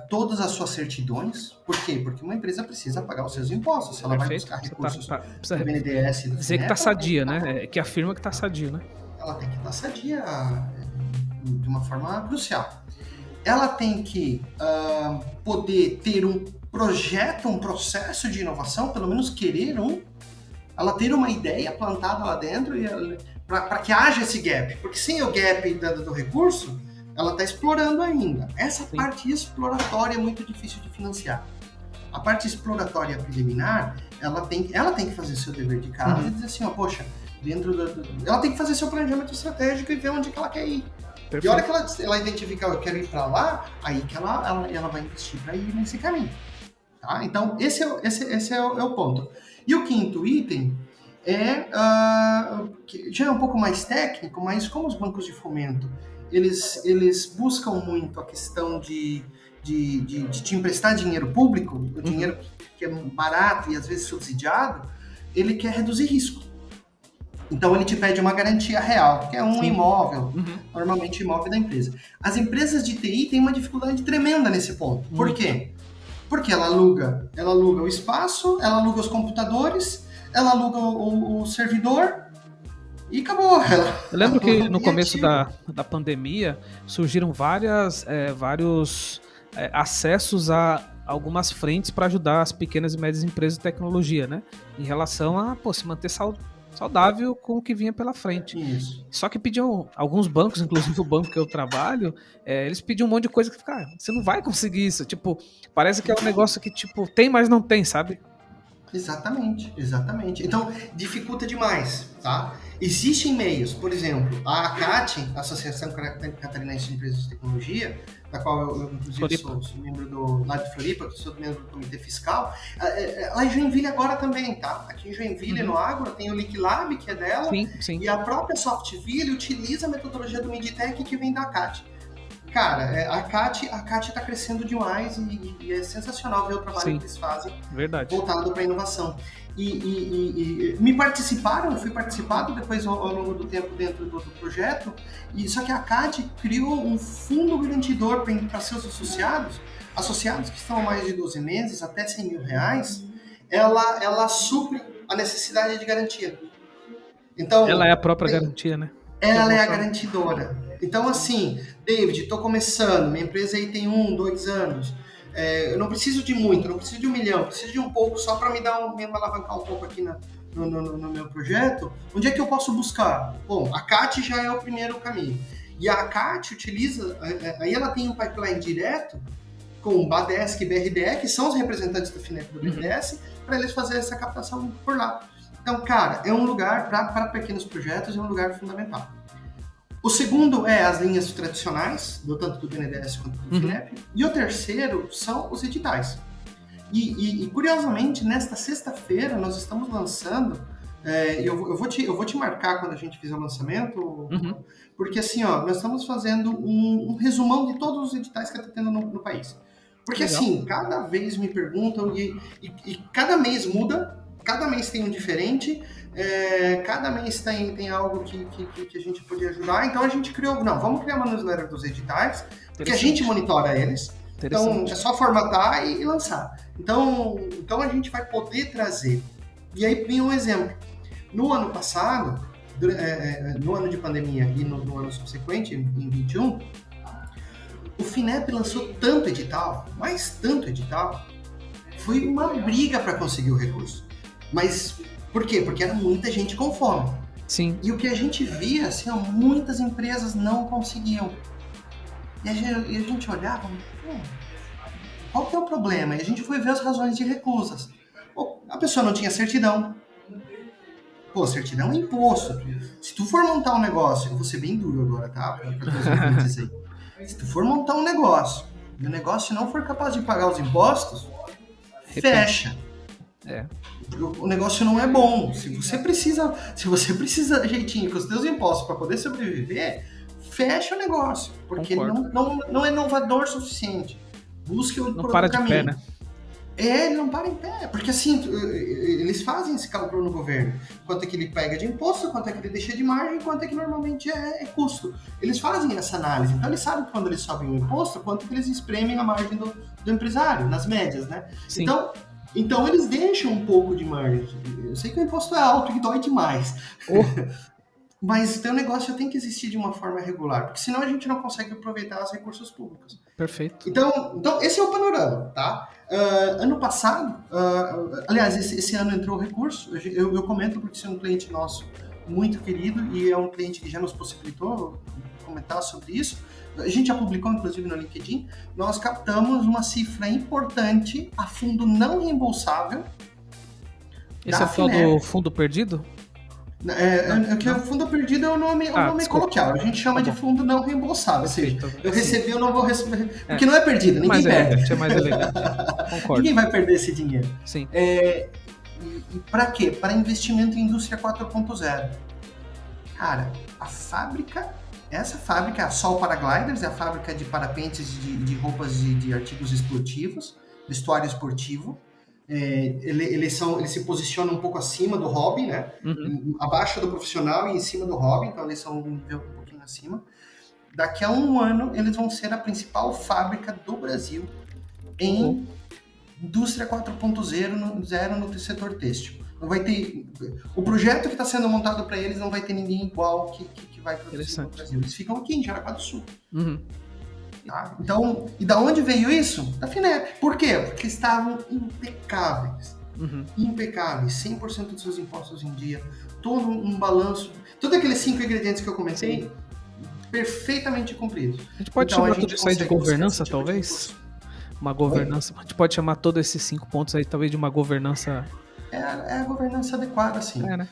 todas as suas certidões. Por quê? Porque uma empresa precisa pagar os seus impostos. Se ela vai buscar recursos do BNDES e do dizer que está sadia, né? Que afirma que está sadio, né? Ela tem que estar sadia de uma forma crucial. Ela tem que poder ter um projeto, um processo de inovação, pelo menos querer ela ter uma ideia plantada lá dentro para que haja esse gap. Porque sem o gap do recurso, ela está explorando ainda. Essa parte exploratória é muito difícil de financiar. A parte exploratória preliminar, ela tem que fazer seu dever de casa e dizer assim, ó, poxa, ela tem que fazer seu planejamento estratégico e ver onde que ela quer ir. Perfeito. E a hora que ela identificar, eu quero ir para lá, aí que ela vai investir para ir nesse caminho. Tá? Então, esse é o ponto. E o quinto item que já é um pouco mais técnico, mas como os bancos de fomento eles buscam muito a questão de te emprestar dinheiro público, o dinheiro que é barato e às vezes subsidiado, ele quer reduzir risco. Então ele te pede uma garantia real, que é um imóvel, normalmente imóvel da empresa. As empresas de TI têm uma dificuldade tremenda nesse ponto. Por quê? Porque ela aluga o espaço, ela aluga os computadores, ela aluga o servidor e acabou. Eu lembro que no começo da pandemia surgiram vários acessos a algumas frentes para ajudar as pequenas e médias empresas de tecnologia, né? Em relação a se manter saudável com o que vinha pela frente. Isso. Só que pediam, alguns bancos, inclusive o banco que eu trabalho, eles pediam um monte de coisa que você não vai conseguir isso. Tipo, parece que é um negócio que tem, mas não tem, sabe? Exatamente. Então, dificulta demais, tá? Existem meios, por exemplo, a ACAT, a Associação Catarinense de Empresas de Tecnologia, da qual eu inclusive sou membro lá de Floripa, sou membro do Comitê Fiscal, lá em Joinville agora também, tá? Aqui em Joinville, no Agro, tem o LeakLab, que é dela, sim. E a própria Softville utiliza a metodologia do Midtech que vem da ACAT. Cara, a CAT está crescendo demais e é sensacional ver o trabalho que eles fazem. Verdade. Voltado para a inovação. E eu fui participado depois ao longo do tempo dentro do projeto, só que a CAT criou um fundo garantidor para seus associados que estão há mais de 12 meses, até R$100 mil, ela supre a necessidade de garantia. Então, ela é a própria garantia, né? Ela é a garantidora. Então, assim, David, estou começando, minha empresa aí tem 1, 2 anos, eu não preciso de muito, não preciso de 1 milhão, preciso de um pouco só para me alavancar um pouco aqui no meu projeto. Onde é que eu posso buscar? Bom, a CAT já é o primeiro caminho. E a CAT utiliza, aí ela tem um pipeline direto com o Badesc e BRDE, que são os representantes do FINEP do BNDES, para eles fazerem essa captação por lá. Então, cara, é um lugar para pequenos projetos, é um lugar fundamental. O segundo é as linhas tradicionais, tanto do BNDES quanto do FINEP. E o terceiro são os editais. E curiosamente, nesta sexta-feira, nós estamos lançando... eu vou te marcar quando a gente fizer o lançamento, porque assim, nós estamos fazendo um resumão de todos os editais que está tendo no país. Porque legal. Assim, cada vez me perguntam e cada mês muda, cada mês tem um diferente, cada mês tem algo que a gente podia ajudar, então a gente criou, vamos criar uma newsletter dos editais, porque a gente monitora eles, então é só formatar e lançar. Então a gente vai poder trazer. E aí vem um exemplo. No ano passado, no ano de pandemia e no ano subsequente, em 2021, o FINEP lançou tanto edital, mas tanto edital, foi uma briga para conseguir o recurso. Mas por quê? Porque era muita gente com fome. Sim. E o que a gente via, assim, muitas empresas não conseguiam. E a gente olhava, qual que é o problema? E a gente foi ver as razões de recusas. A pessoa não tinha certidão. Certidão é imposto. Se tu for montar um negócio, eu vou ser bem duro agora, tá? Pra todos os ouvintes aí. Se tu for montar um negócio e o negócio não for capaz de pagar os impostos, fecha. O negócio não é bom. Se você precisa jeitinho com os teus impostos para poder sobreviver, fecha o negócio. Porque não é inovador o suficiente. Busque o não para caminho. De pé, né? Ele não para em pé, porque assim, eles fazem esse cálculo no governo. Quanto é que ele pega de imposto, quanto é que ele deixa de margem, quanto é que normalmente é custo. Eles fazem essa análise, então eles sabem que quando eles sobem o imposto, quanto que eles espremem a margem do empresário, nas médias, né? Sim. Então eles deixam um pouco de margem. Eu sei que o imposto é alto e dói demais. Mas então o negócio tem que existir de uma forma regular, porque senão a gente não consegue aproveitar os recursos públicos. Perfeito. Então esse é o panorama, tá? Ano passado, aliás, esse ano entrou o recurso, eu comento porque esse é um cliente nosso muito querido e é um cliente que já nos possibilitou comentar sobre isso. A gente já publicou, inclusive, no LinkedIn. Nós captamos uma cifra importante a fundo não reembolsável. Esse é o tal do fundo perdido? O fundo perdido é o nome coloquial. A gente chama de fundo não reembolsável. Ou seja, eu recebi, eu não vou receber. Porque não é perdido, ninguém perde. É mais elegante. Concordo. Ninguém vai perder esse dinheiro. Sim. E para quê? Para investimento em indústria 4.0. Cara, essa fábrica, a Sol Paragliders, é a fábrica de parapentes de roupas de artigos esportivos, vestuário esportivo. Eles se posicionam um pouco acima do hobby, né? Abaixo do profissional e em cima do hobby, então eles são um nível um pouquinho acima. Daqui a um ano, eles vão ser a principal fábrica do Brasil em indústria 4.0 no setor têxtil. Não vai ter... O projeto que está sendo montado para eles não vai ter ninguém igual que vai produzir no Brasil. Eles ficam aqui em Jaraguá do Sul. Tá? Então, e da onde veio isso? Da FINEP. Por quê? Porque estavam impecáveis. Impecáveis. 100% dos seus impostos em dia. Todo um balanço. Todos aqueles 5 ingredientes que eu comentei, perfeitamente cumpridos. A gente pode chamar tudo isso aí de governança, talvez? Uma governança. A gente pode chamar todos esses 5 pontos aí, talvez, de uma governança... É a governança adequada, assim. Né?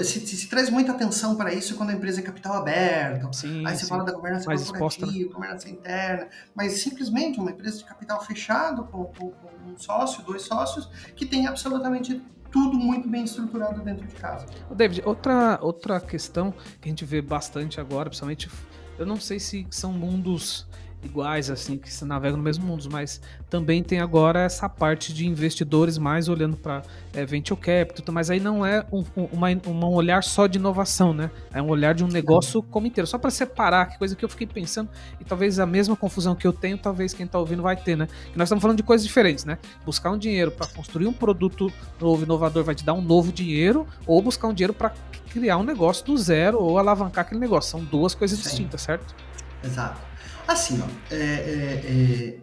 Se traz muita atenção para isso quando a empresa é capital aberto. Aí você fala da governança corporativa, governança interna. Mas simplesmente uma empresa de capital fechado, com um sócio, 2 sócios, que tem absolutamente tudo muito bem estruturado dentro de casa. David, outra questão que a gente vê bastante agora, principalmente, eu não sei se são mundos iguais, assim, que se navegam no mesmo mundo, mas também tem agora essa parte de investidores mais olhando para venture capital, mas aí não é um olhar só de inovação, né? É um olhar de um negócio como inteiro, só para separar, que coisa que eu fiquei pensando, e talvez a mesma confusão que eu tenho, talvez quem tá ouvindo vai ter, né? Que nós estamos falando de coisas diferentes, né? Buscar um dinheiro para construir um produto novo, inovador, vai te dar um novo dinheiro, ou buscar um dinheiro para criar um negócio do zero, ou alavancar aquele negócio. São duas coisas distintas, certo? Exato. Assim,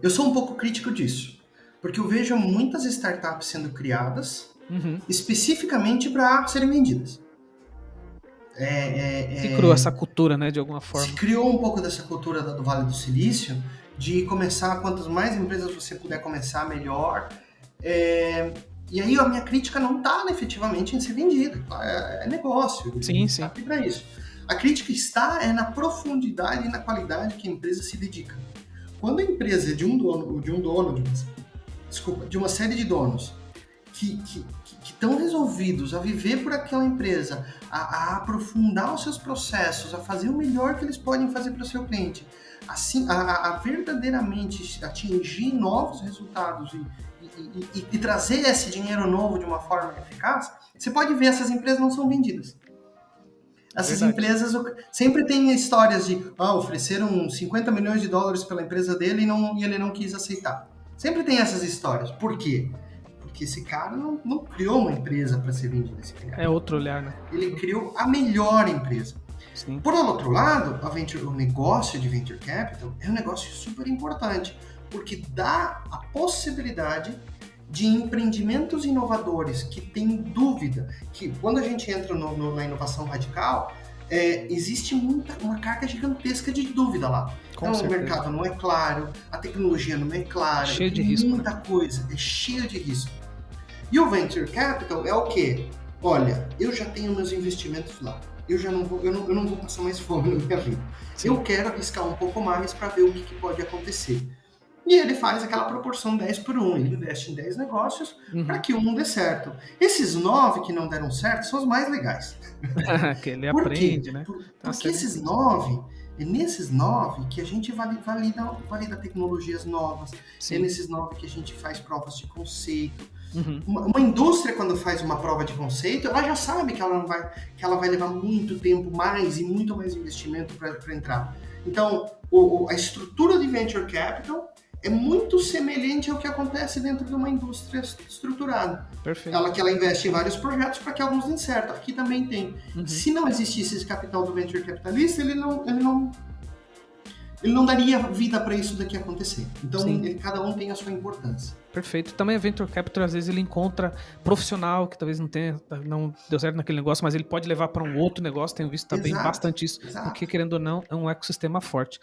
eu sou um pouco crítico disso, porque eu vejo muitas startups sendo criadas especificamente para serem vendidas. Se criou essa cultura, né, de alguma forma. Se criou um pouco dessa cultura do Vale do Silício, de começar, quantas mais empresas você puder começar, melhor. E aí a minha crítica não está efetivamente em ser vendida, é negócio, sim. Está aqui para isso. A crítica está na profundidade e na qualidade que a empresa se dedica. Quando a empresa é de uma série de donos que estão resolvidos a viver por aquela empresa, a aprofundar os seus processos, a fazer o melhor que eles podem fazer para o seu cliente, assim, a verdadeiramente atingir novos resultados e trazer esse dinheiro novo de uma forma eficaz, você pode ver, essas empresas não são vendidas. Essas empresas sempre tem histórias de ofereceram 50 milhões de dólares pela empresa dele e ele não quis aceitar. Sempre tem essas histórias. Por quê? Porque esse cara não criou uma empresa para ser vendida. É outro olhar, né? Ele criou a melhor empresa. Sim. Por outro lado, o negócio de Venture Capital é um negócio super importante, porque dá a possibilidade de empreendimentos inovadores que têm dúvida, que quando a gente entra na inovação radical, existe uma carga gigantesca de dúvida lá. Então o mercado não é claro, a tecnologia não é clara, cheio de risco, muita coisa, é cheio de risco. E o Venture Capital é o quê? Olha, eu já tenho meus investimentos lá, eu não vou passar mais fome na minha vida. Sim. Eu quero arriscar um pouco mais para ver o que pode acontecer. E ele faz aquela proporção 10-1, ele investe em 10 negócios para que um dê certo. Esses 9 que não deram certo são os mais legais. Que ele aprende, né? Porque esses 9, é nesses 9 que a gente valida tecnologias novas, é nesses 9 que a gente faz provas de conceito. Uma indústria, quando faz uma prova de conceito, ela já sabe que ela vai levar muito tempo mais e muito mais investimento para entrar. Então, a estrutura de Venture Capital é muito semelhante ao que acontece dentro de uma indústria estruturada. Perfeito. Ela investe em vários projetos para que alguns deem certo. Aqui também tem. Se não existisse esse capital do venture capitalista, ele não daria vida para isso daqui acontecer. Então, cada um tem a sua importância. Perfeito. Também a Venture Capital, às vezes, ele encontra profissional que talvez não deu certo naquele negócio, mas ele pode levar para um outro negócio. Tenho visto também bastante isso, porque, querendo ou não, é um ecossistema forte.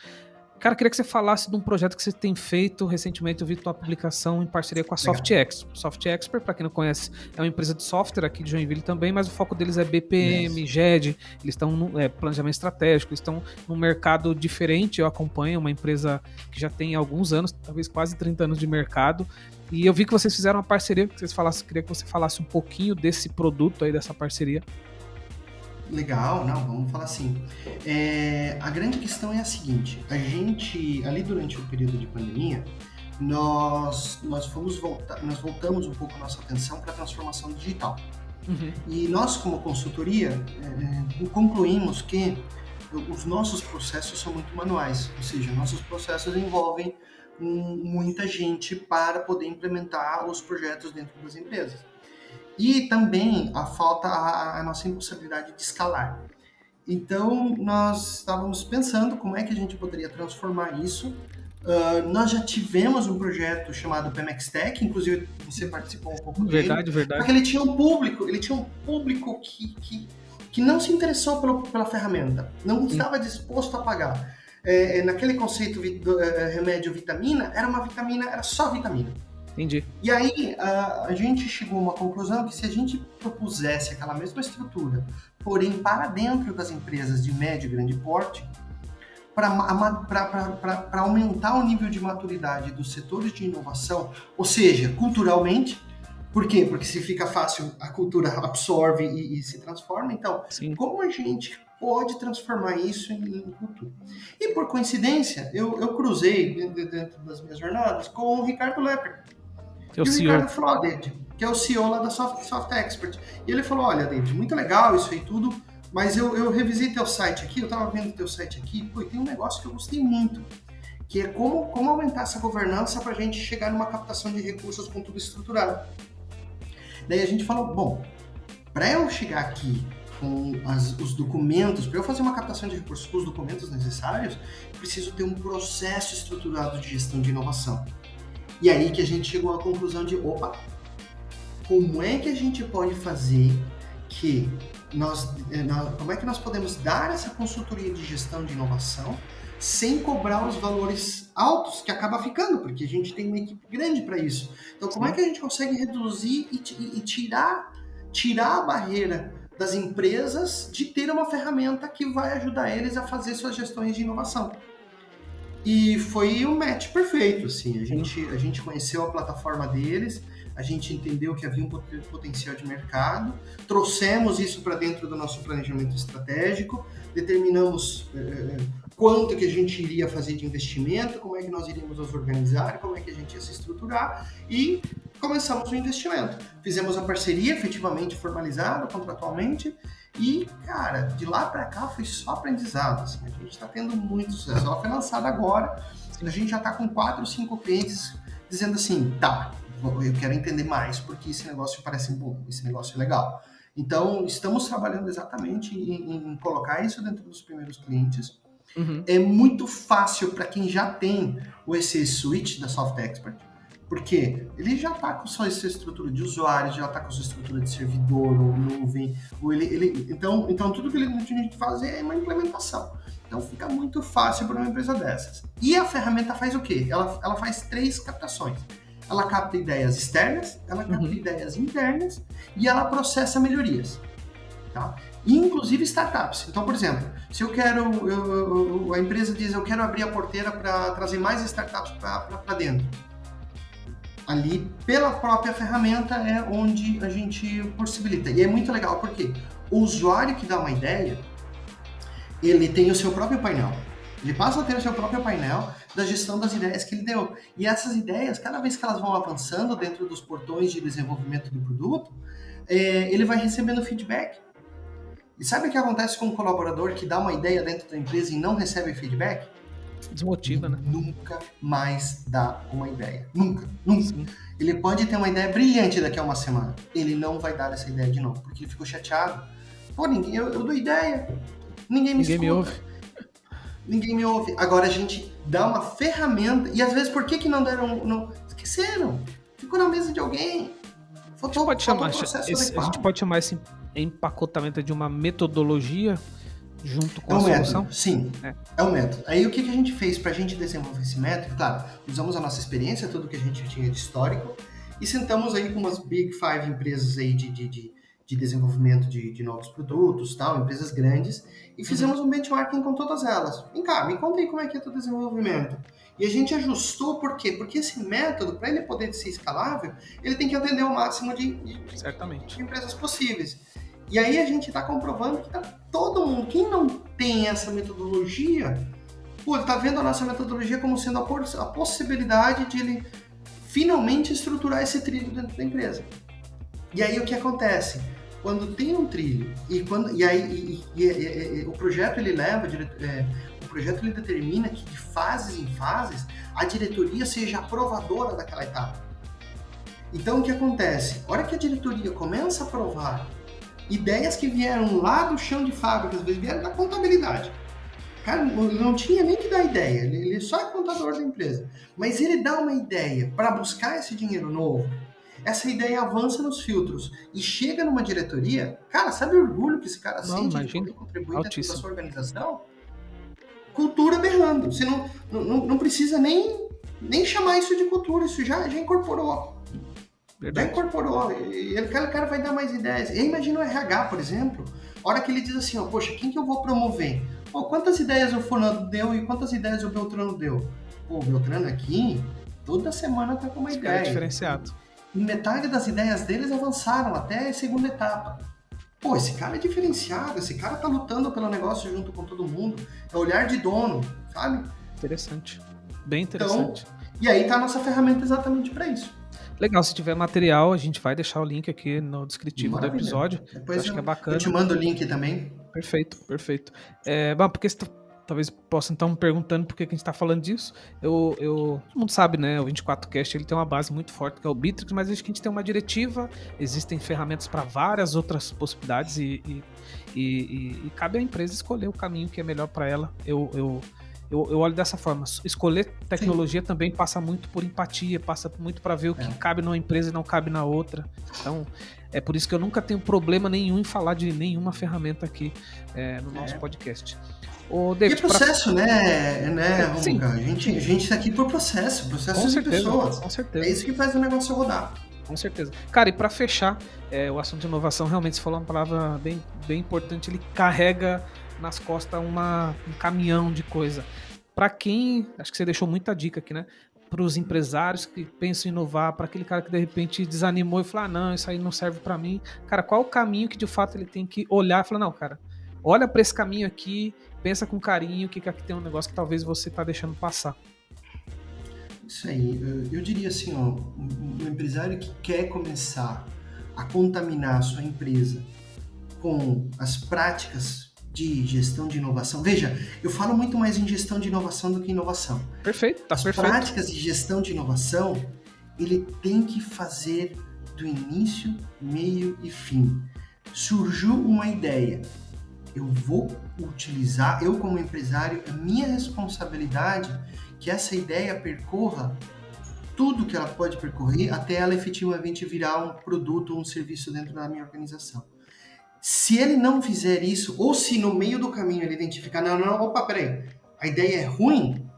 Cara, queria que você falasse de um projeto que você tem feito recentemente. Eu vi tua publicação em parceria com a SoftExpert. SoftExpert, para quem não conhece, é uma empresa de software aqui de Joinville também, mas o foco deles é BPM, GED, eles estão no planejamento estratégico, eles estão num mercado diferente. Eu acompanho uma empresa que já tem alguns anos, talvez quase 30 anos de mercado, e eu vi que vocês fizeram uma parceria, queria que você falasse um pouquinho desse produto aí, dessa parceria. Legal, vamos falar assim. A grande questão é a seguinte: a gente, ali durante o período de pandemia, nós voltamos um pouco a nossa atenção para a transformação digital. E nós, como consultoria, concluímos que os nossos processos são muito manuais, ou seja, nossos processos envolvem muita gente para poder implementar os projetos dentro das empresas. E também a nossa impossibilidade de escalar. Então, nós estávamos pensando como é que a gente poderia transformar isso. Nós já tivemos um projeto chamado Pemex Tech, inclusive você participou um pouco dele. Verdade. Porque ele tinha um público que não se interessou pela ferramenta, não estava disposto a pagar. Naquele conceito remédio-vitamina, era só vitamina. Entendi. E aí, a gente chegou a uma conclusão que se a gente propusesse aquela mesma estrutura, porém para dentro das empresas de médio e grande porte, para aumentar o nível de maturidade dos setores de inovação, ou seja, culturalmente, por quê? Porque se fica fácil, a cultura absorve e se transforma. Então, como a gente pode transformar isso em cultura? E por coincidência, eu cruzei dentro das minhas jornadas com o Ricardo Lepper. E o Ricardo falou, David, que é o CEO lá da SoftExpert. E ele falou, olha, David, muito legal isso aí tudo, mas eu revisei teu site aqui, eu tava vendo teu site aqui, e tem um negócio que eu gostei muito, que é como aumentar essa governança para a gente chegar numa captação de recursos com tudo estruturado. Daí a gente falou, bom, para eu chegar aqui com os documentos, para eu fazer uma captação de recursos com os documentos necessários, eu preciso ter um processo estruturado de gestão de inovação. E aí que a gente chegou à conclusão de, como é que a gente pode fazer como é que nós podemos dar essa consultoria de gestão de inovação sem cobrar os valores altos que acaba ficando, porque a gente tem uma equipe grande para isso. Então, como é que a gente consegue reduzir e tirar a barreira das empresas de ter uma ferramenta que vai ajudar eles a fazer suas gestões de inovação? E foi um match perfeito, assim. A gente conheceu a plataforma deles, a gente entendeu que havia um potencial de mercado, trouxemos isso para dentro do nosso planejamento estratégico, determinamos quanto que a gente iria fazer de investimento, como é que nós iríamos nos organizar, como é que a gente ia se estruturar e começamos o investimento. Fizemos a parceria efetivamente formalizada, contratualmente, e, cara, de lá para cá foi só aprendizado. Assim, a gente está tendo muito sucesso. Ela foi lançada agora, a gente já está com 4 ou 5 clientes dizendo assim, tá, eu quero entender mais, porque esse negócio parece bom, esse negócio é legal. Então, estamos trabalhando exatamente em colocar isso dentro dos primeiros clientes. Uhum. É muito fácil para quem já tem o EC Suite da Soft Expert, porque ele já está com sua estrutura de usuário, já está com sua estrutura de servidor ou nuvem. Então, tudo que ele tem que fazer é uma implementação. Então, fica muito fácil para uma empresa dessas. E a ferramenta faz o quê? Ela faz 3 captações. Ela capta ideias externas, ela capta ideias internas e ela processa melhorias. Tá? Inclusive startups. Então, por exemplo, se eu quero... a empresa diz, eu quero abrir a porteira para trazer mais startups para dentro. Ali, pela própria ferramenta, é onde a gente possibilita. E é muito legal, porque o usuário que dá uma ideia, ele tem o seu próprio painel. Ele passa a ter o seu próprio painel da gestão das ideias que ele deu. E essas ideias, cada vez que elas vão avançando dentro dos portões de desenvolvimento do produto, ele vai recebendo feedback. E sabe o que acontece com um colaborador que dá uma ideia dentro da empresa e não recebe feedback? Desmotiva, né? Nunca mais dá uma ideia. Nunca. Sim. Ele pode ter uma ideia brilhante daqui a uma semana. Ele não vai dar essa ideia de novo, porque ele ficou chateado. Pô, eu dou ideia. Ninguém me ouve. Ninguém me ouve. Agora a gente dá uma ferramenta. E às vezes, por que não deram? Não, esqueceram. Ficou na mesa de alguém. A gente pode chamar esse empacotamento de uma metodologia junto com a solução? Método, sim, é um método. Aí o que a gente fez para a gente desenvolver esse método? Claro, usamos a nossa experiência, tudo que a gente tinha de histórico, e sentamos aí com umas Big Five empresas aí de desenvolvimento de novos produtos, tal, empresas grandes, e fizemos um benchmarking com todas elas. Vem cá, me conta aí como é que é o teu desenvolvimento. E a gente ajustou, por quê? Porque esse método, para ele poder ser escalável, ele tem que atender o máximo de empresas possíveis. E aí a gente está comprovando que todo mundo, quem não tem essa metodologia, ele está vendo a nossa metodologia como sendo a possibilidade de ele finalmente estruturar esse trilho dentro da empresa. E aí o que acontece? Quando tem um trilho o projeto ele o projeto ele determina que de fases em fases a diretoria seja aprovadora daquela etapa. Então o que acontece? A hora que a diretoria começa a aprovar ideias que vieram lá do chão de fábrica, às vezes vieram da contabilidade. O cara não tinha nem que dar ideia, ele só é contador da empresa. Mas ele dá uma ideia para buscar esse dinheiro novo, essa ideia avança nos filtros e chega numa diretoria, cara, sabe o orgulho que esse cara sente de poder contribuir dentro da sua organização? Cultura berrando. Você não precisa nem chamar isso de cultura, isso já incorporou. Verdade. Já incorporou, e aquele cara vai dar mais ideias. Eu imagino o RH, por exemplo, a hora que ele diz assim, poxa, quem que eu vou promover? Quantas ideias o fulano deu e quantas ideias o Beltrano deu? O Beltrano aqui, toda semana tá com uma ideia. É diferenciado. E metade das ideias deles avançaram até a segunda etapa. Esse cara é diferenciado, esse cara tá lutando pelo negócio junto com todo mundo, é olhar de dono, sabe? Interessante, bem interessante. Então, e aí tá a nossa ferramenta exatamente para isso. Legal, se tiver material, a gente vai deixar o link aqui no descritivo do episódio. Depois acho que é bacana. Eu te mando o link também. Perfeito. Bom, porque você talvez possa então me perguntando por que a gente está falando disso. Todo mundo sabe, né? O 24Cast ele tem uma base muito forte que é o Bitrix, mas acho que a gente tem uma diretiva, existem ferramentas para várias outras possibilidades e cabe à empresa escolher o caminho que é melhor para ela. Eu eu olho dessa forma. Escolher tecnologia também passa muito por empatia, passa muito para ver o que cabe numa empresa e não cabe na outra. Então, é por isso que eu nunca tenho problema nenhum em falar de nenhuma ferramenta aqui no nosso podcast. David, e é processo, Romuca? A gente tá aqui por processo de pessoas. Com certeza. É isso que faz o negócio rodar. Com certeza. Cara, e para fechar, o assunto de inovação, realmente você falou uma palavra bem, bem importante, ele carrega nas costas um caminhão de coisa. Para quem, acho que você deixou muita dica aqui, né? Para os empresários que pensam em inovar, para aquele cara que de repente desanimou e falou, não, isso aí não serve para mim. Cara, qual o caminho que de fato ele tem que olhar e falar, não, cara, olha para esse caminho aqui, pensa com carinho, que aqui tem um negócio que talvez você tá deixando passar. Isso aí, eu diria assim, o empresário que quer começar a contaminar a sua empresa com as práticas de gestão de inovação. Veja, eu falo muito mais em gestão de inovação do que inovação. Perfeito, tá perfeito. As práticas de gestão de inovação, ele tem que fazer do início, meio e fim. Surgiu uma ideia, eu vou utilizar, eu como empresário, a minha responsabilidade que essa ideia percorra tudo que ela pode percorrer até ela efetivamente virar um produto ou um serviço dentro da minha organização. Se ele não fizer isso, ou se no meio do caminho ele identificar, opa, peraí, a ideia é ruim,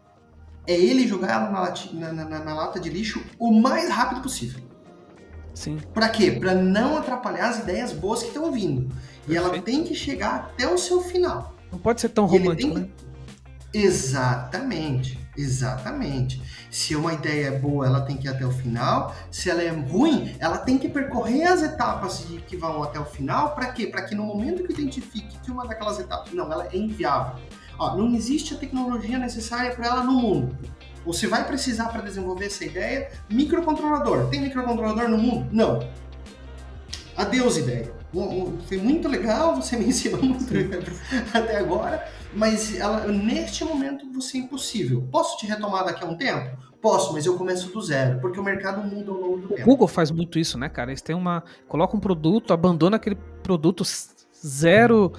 é ele jogar ela na lata de lixo o mais rápido possível. Sim. Para quê? Para não atrapalhar as ideias boas que estão vindo. E ela tem que chegar até o seu final. Não pode ser tão romântico, né? Exatamente. Se uma ideia é boa, ela tem que ir até o final. Se ela é ruim, ela tem que percorrer as etapas que vão até o final. Para quê? Para que no momento que identifique que uma daquelas etapas, não, ela é inviável. Não existe a tecnologia necessária para ela no mundo. Você vai precisar para desenvolver essa ideia microcontrolador. Tem microcontrolador no mundo? Não. Adeus, ideia. Foi muito legal, você me ensinou muito até agora, mas neste momento você é impossível. Posso te retomar daqui a um tempo? Posso, mas eu começo do zero, porque o mercado muda ao longo do tempo. O Google faz muito isso, né, cara? Eles têm coloca um produto, abandona aquele produto zero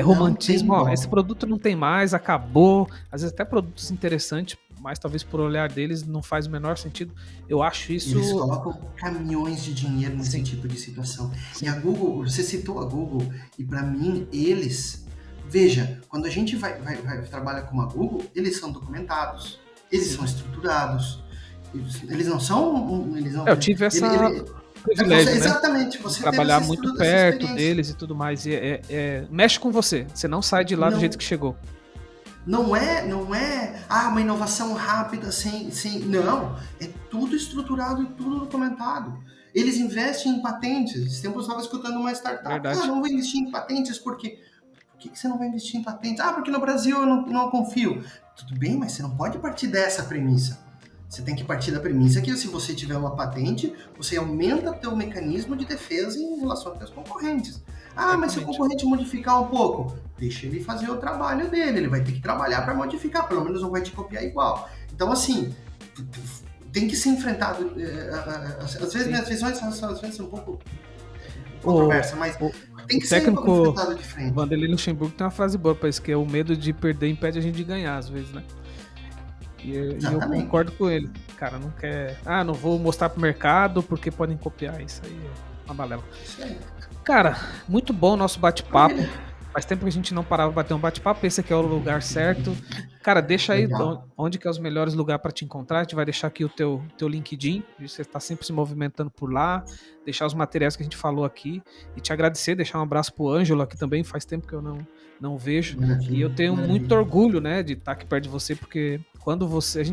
romantismo. Esse produto não tem mais, acabou. Às vezes até produtos interessantes, mas talvez por olhar deles não faz o menor sentido. Eu acho isso... Eles colocam caminhões de dinheiro nesse tipo de situação. Sim. E a Google, você citou a Google, e para mim, eles... Veja, quando a gente trabalha com a Google, eles são documentados, eles são estruturados, eles não são... Eu tive essa... privilégio, exatamente, você trabalhar muito perto deles e tudo mais. Mexe com você. Você não sai de lá do jeito que chegou. Não é uma inovação rápida não, é tudo estruturado e tudo documentado. Eles investem em patentes. Esse tempo eu estava escutando uma startup. Não vou investir em patentes porque... Por que você não vai investir em patentes? Porque no Brasil eu não confio. Tudo bem, mas você não pode partir dessa premissa. Você tem que partir da premissa que se você tiver uma patente, você aumenta teu mecanismo de defesa em relação aos teus concorrentes. Mas se o concorrente modificar um pouco, deixa ele fazer o trabalho dele, ele vai ter que trabalhar para modificar, pelo menos não vai te copiar igual. Então, assim, tem que ser enfrentado. Às vezes minhas visões são um pouco controversas, mas tem que ser enfrentado de frente. O Vanderlei Luxemburgo tem uma frase boa para isso, que é o medo de perder impede a gente de ganhar, às vezes, né? E eu concordo com ele. Cara, não quer... não vou mostrar pro mercado porque podem copiar. Isso aí é uma balela. Cara, muito bom o nosso bate-papo. Faz tempo que a gente não parava pra bater um bate-papo. Esse aqui é o lugar certo. Cara, deixa aí onde que é os melhores lugares para te encontrar. A gente vai deixar aqui o teu LinkedIn. Você está sempre se movimentando por lá. Deixar os materiais que a gente falou aqui. E te agradecer, deixar um abraço pro Ângelo aqui também. Faz tempo que eu não vejo. E eu tenho muito orgulho, né, de estar aqui perto de você, porque quando você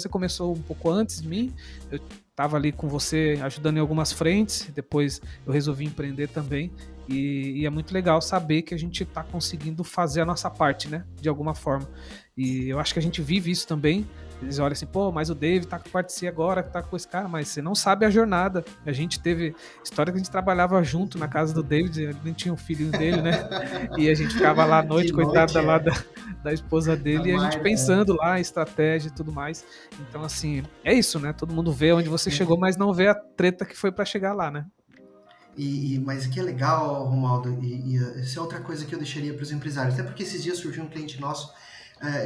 começou um pouco antes de mim, eu estava ali com você ajudando em algumas frentes, depois eu resolvi empreender também, e é muito legal saber que a gente está conseguindo fazer a nossa parte, né, de alguma forma, e eu acho que a gente vive isso também. Eles olham assim, mas o David tá com parte C agora, tá com esse cara, mas você não sabe a jornada. A gente teve história que a gente trabalhava junto na casa do David, ele nem tinha um filhinho dele, né? E a gente ficava lá à noite, coitada lá da esposa dele, e a gente pensando lá, estratégia e tudo mais. Então, assim, é isso, né? Todo mundo vê onde você chegou, mas não vê a treta que foi para chegar lá, né? Mas o que é legal, Romualdo, e essa é outra coisa que eu deixaria para os empresários, até porque esses dias surgiu um cliente nosso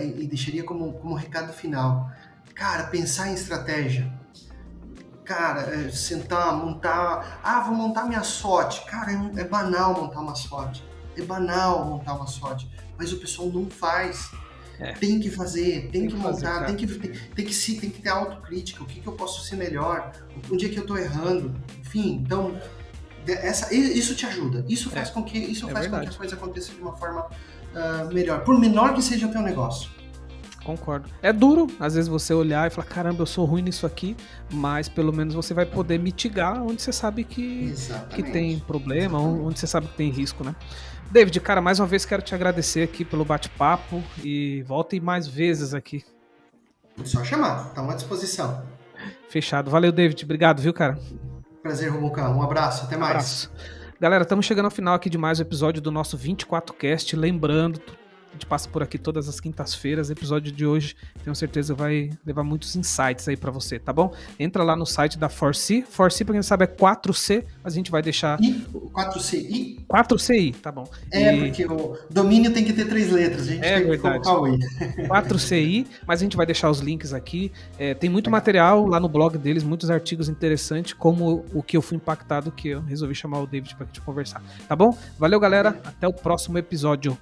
e deixaria como recado final. Cara, pensar em estratégia. Cara, sentar, montar... vou montar minha SWOT. Cara, é banal montar uma SWOT. É banal montar uma SWOT. Mas o pessoal não faz. Tem que fazer, tem que montar, tem que ter autocrítica. O que eu posso ser melhor? Onde é que eu tô errando? Enfim, então... isso te ajuda. Isso faz com que a coisa aconteça de uma forma melhor. Por menor que seja o teu negócio. Concordo. É duro, às vezes, você olhar e falar, caramba, eu sou ruim nisso aqui, mas pelo menos você vai poder mitigar onde você sabe que tem problema, onde você sabe que tem risco, né? David, cara, mais uma vez quero te agradecer aqui pelo bate-papo e volte mais vezes aqui. Só chamar, estamos à disposição. Fechado. Valeu, David. Obrigado, viu, cara? Prazer, Romucão. Um abraço, até mais. Abraço. Galera, estamos chegando ao final aqui de mais um episódio do nosso 24Cast. Lembrando, a gente passa por aqui todas as quintas-feiras. O episódio de hoje, tenho certeza, vai levar muitos insights aí pra você, tá bom? Entra lá no site da 4C. 4C, pra quem não sabe, é 4C, mas a gente vai deixar... 4CI? 4CI, tá bom. Porque o domínio tem que ter 3 letras. A gente tem que colocar o I. 4CI, mas a gente vai deixar os links aqui. Tem muito material lá no blog deles, muitos artigos interessantes, como o que eu fui impactado, que eu resolvi chamar o David pra gente conversar. Tá bom? Valeu, galera. Até o próximo episódio.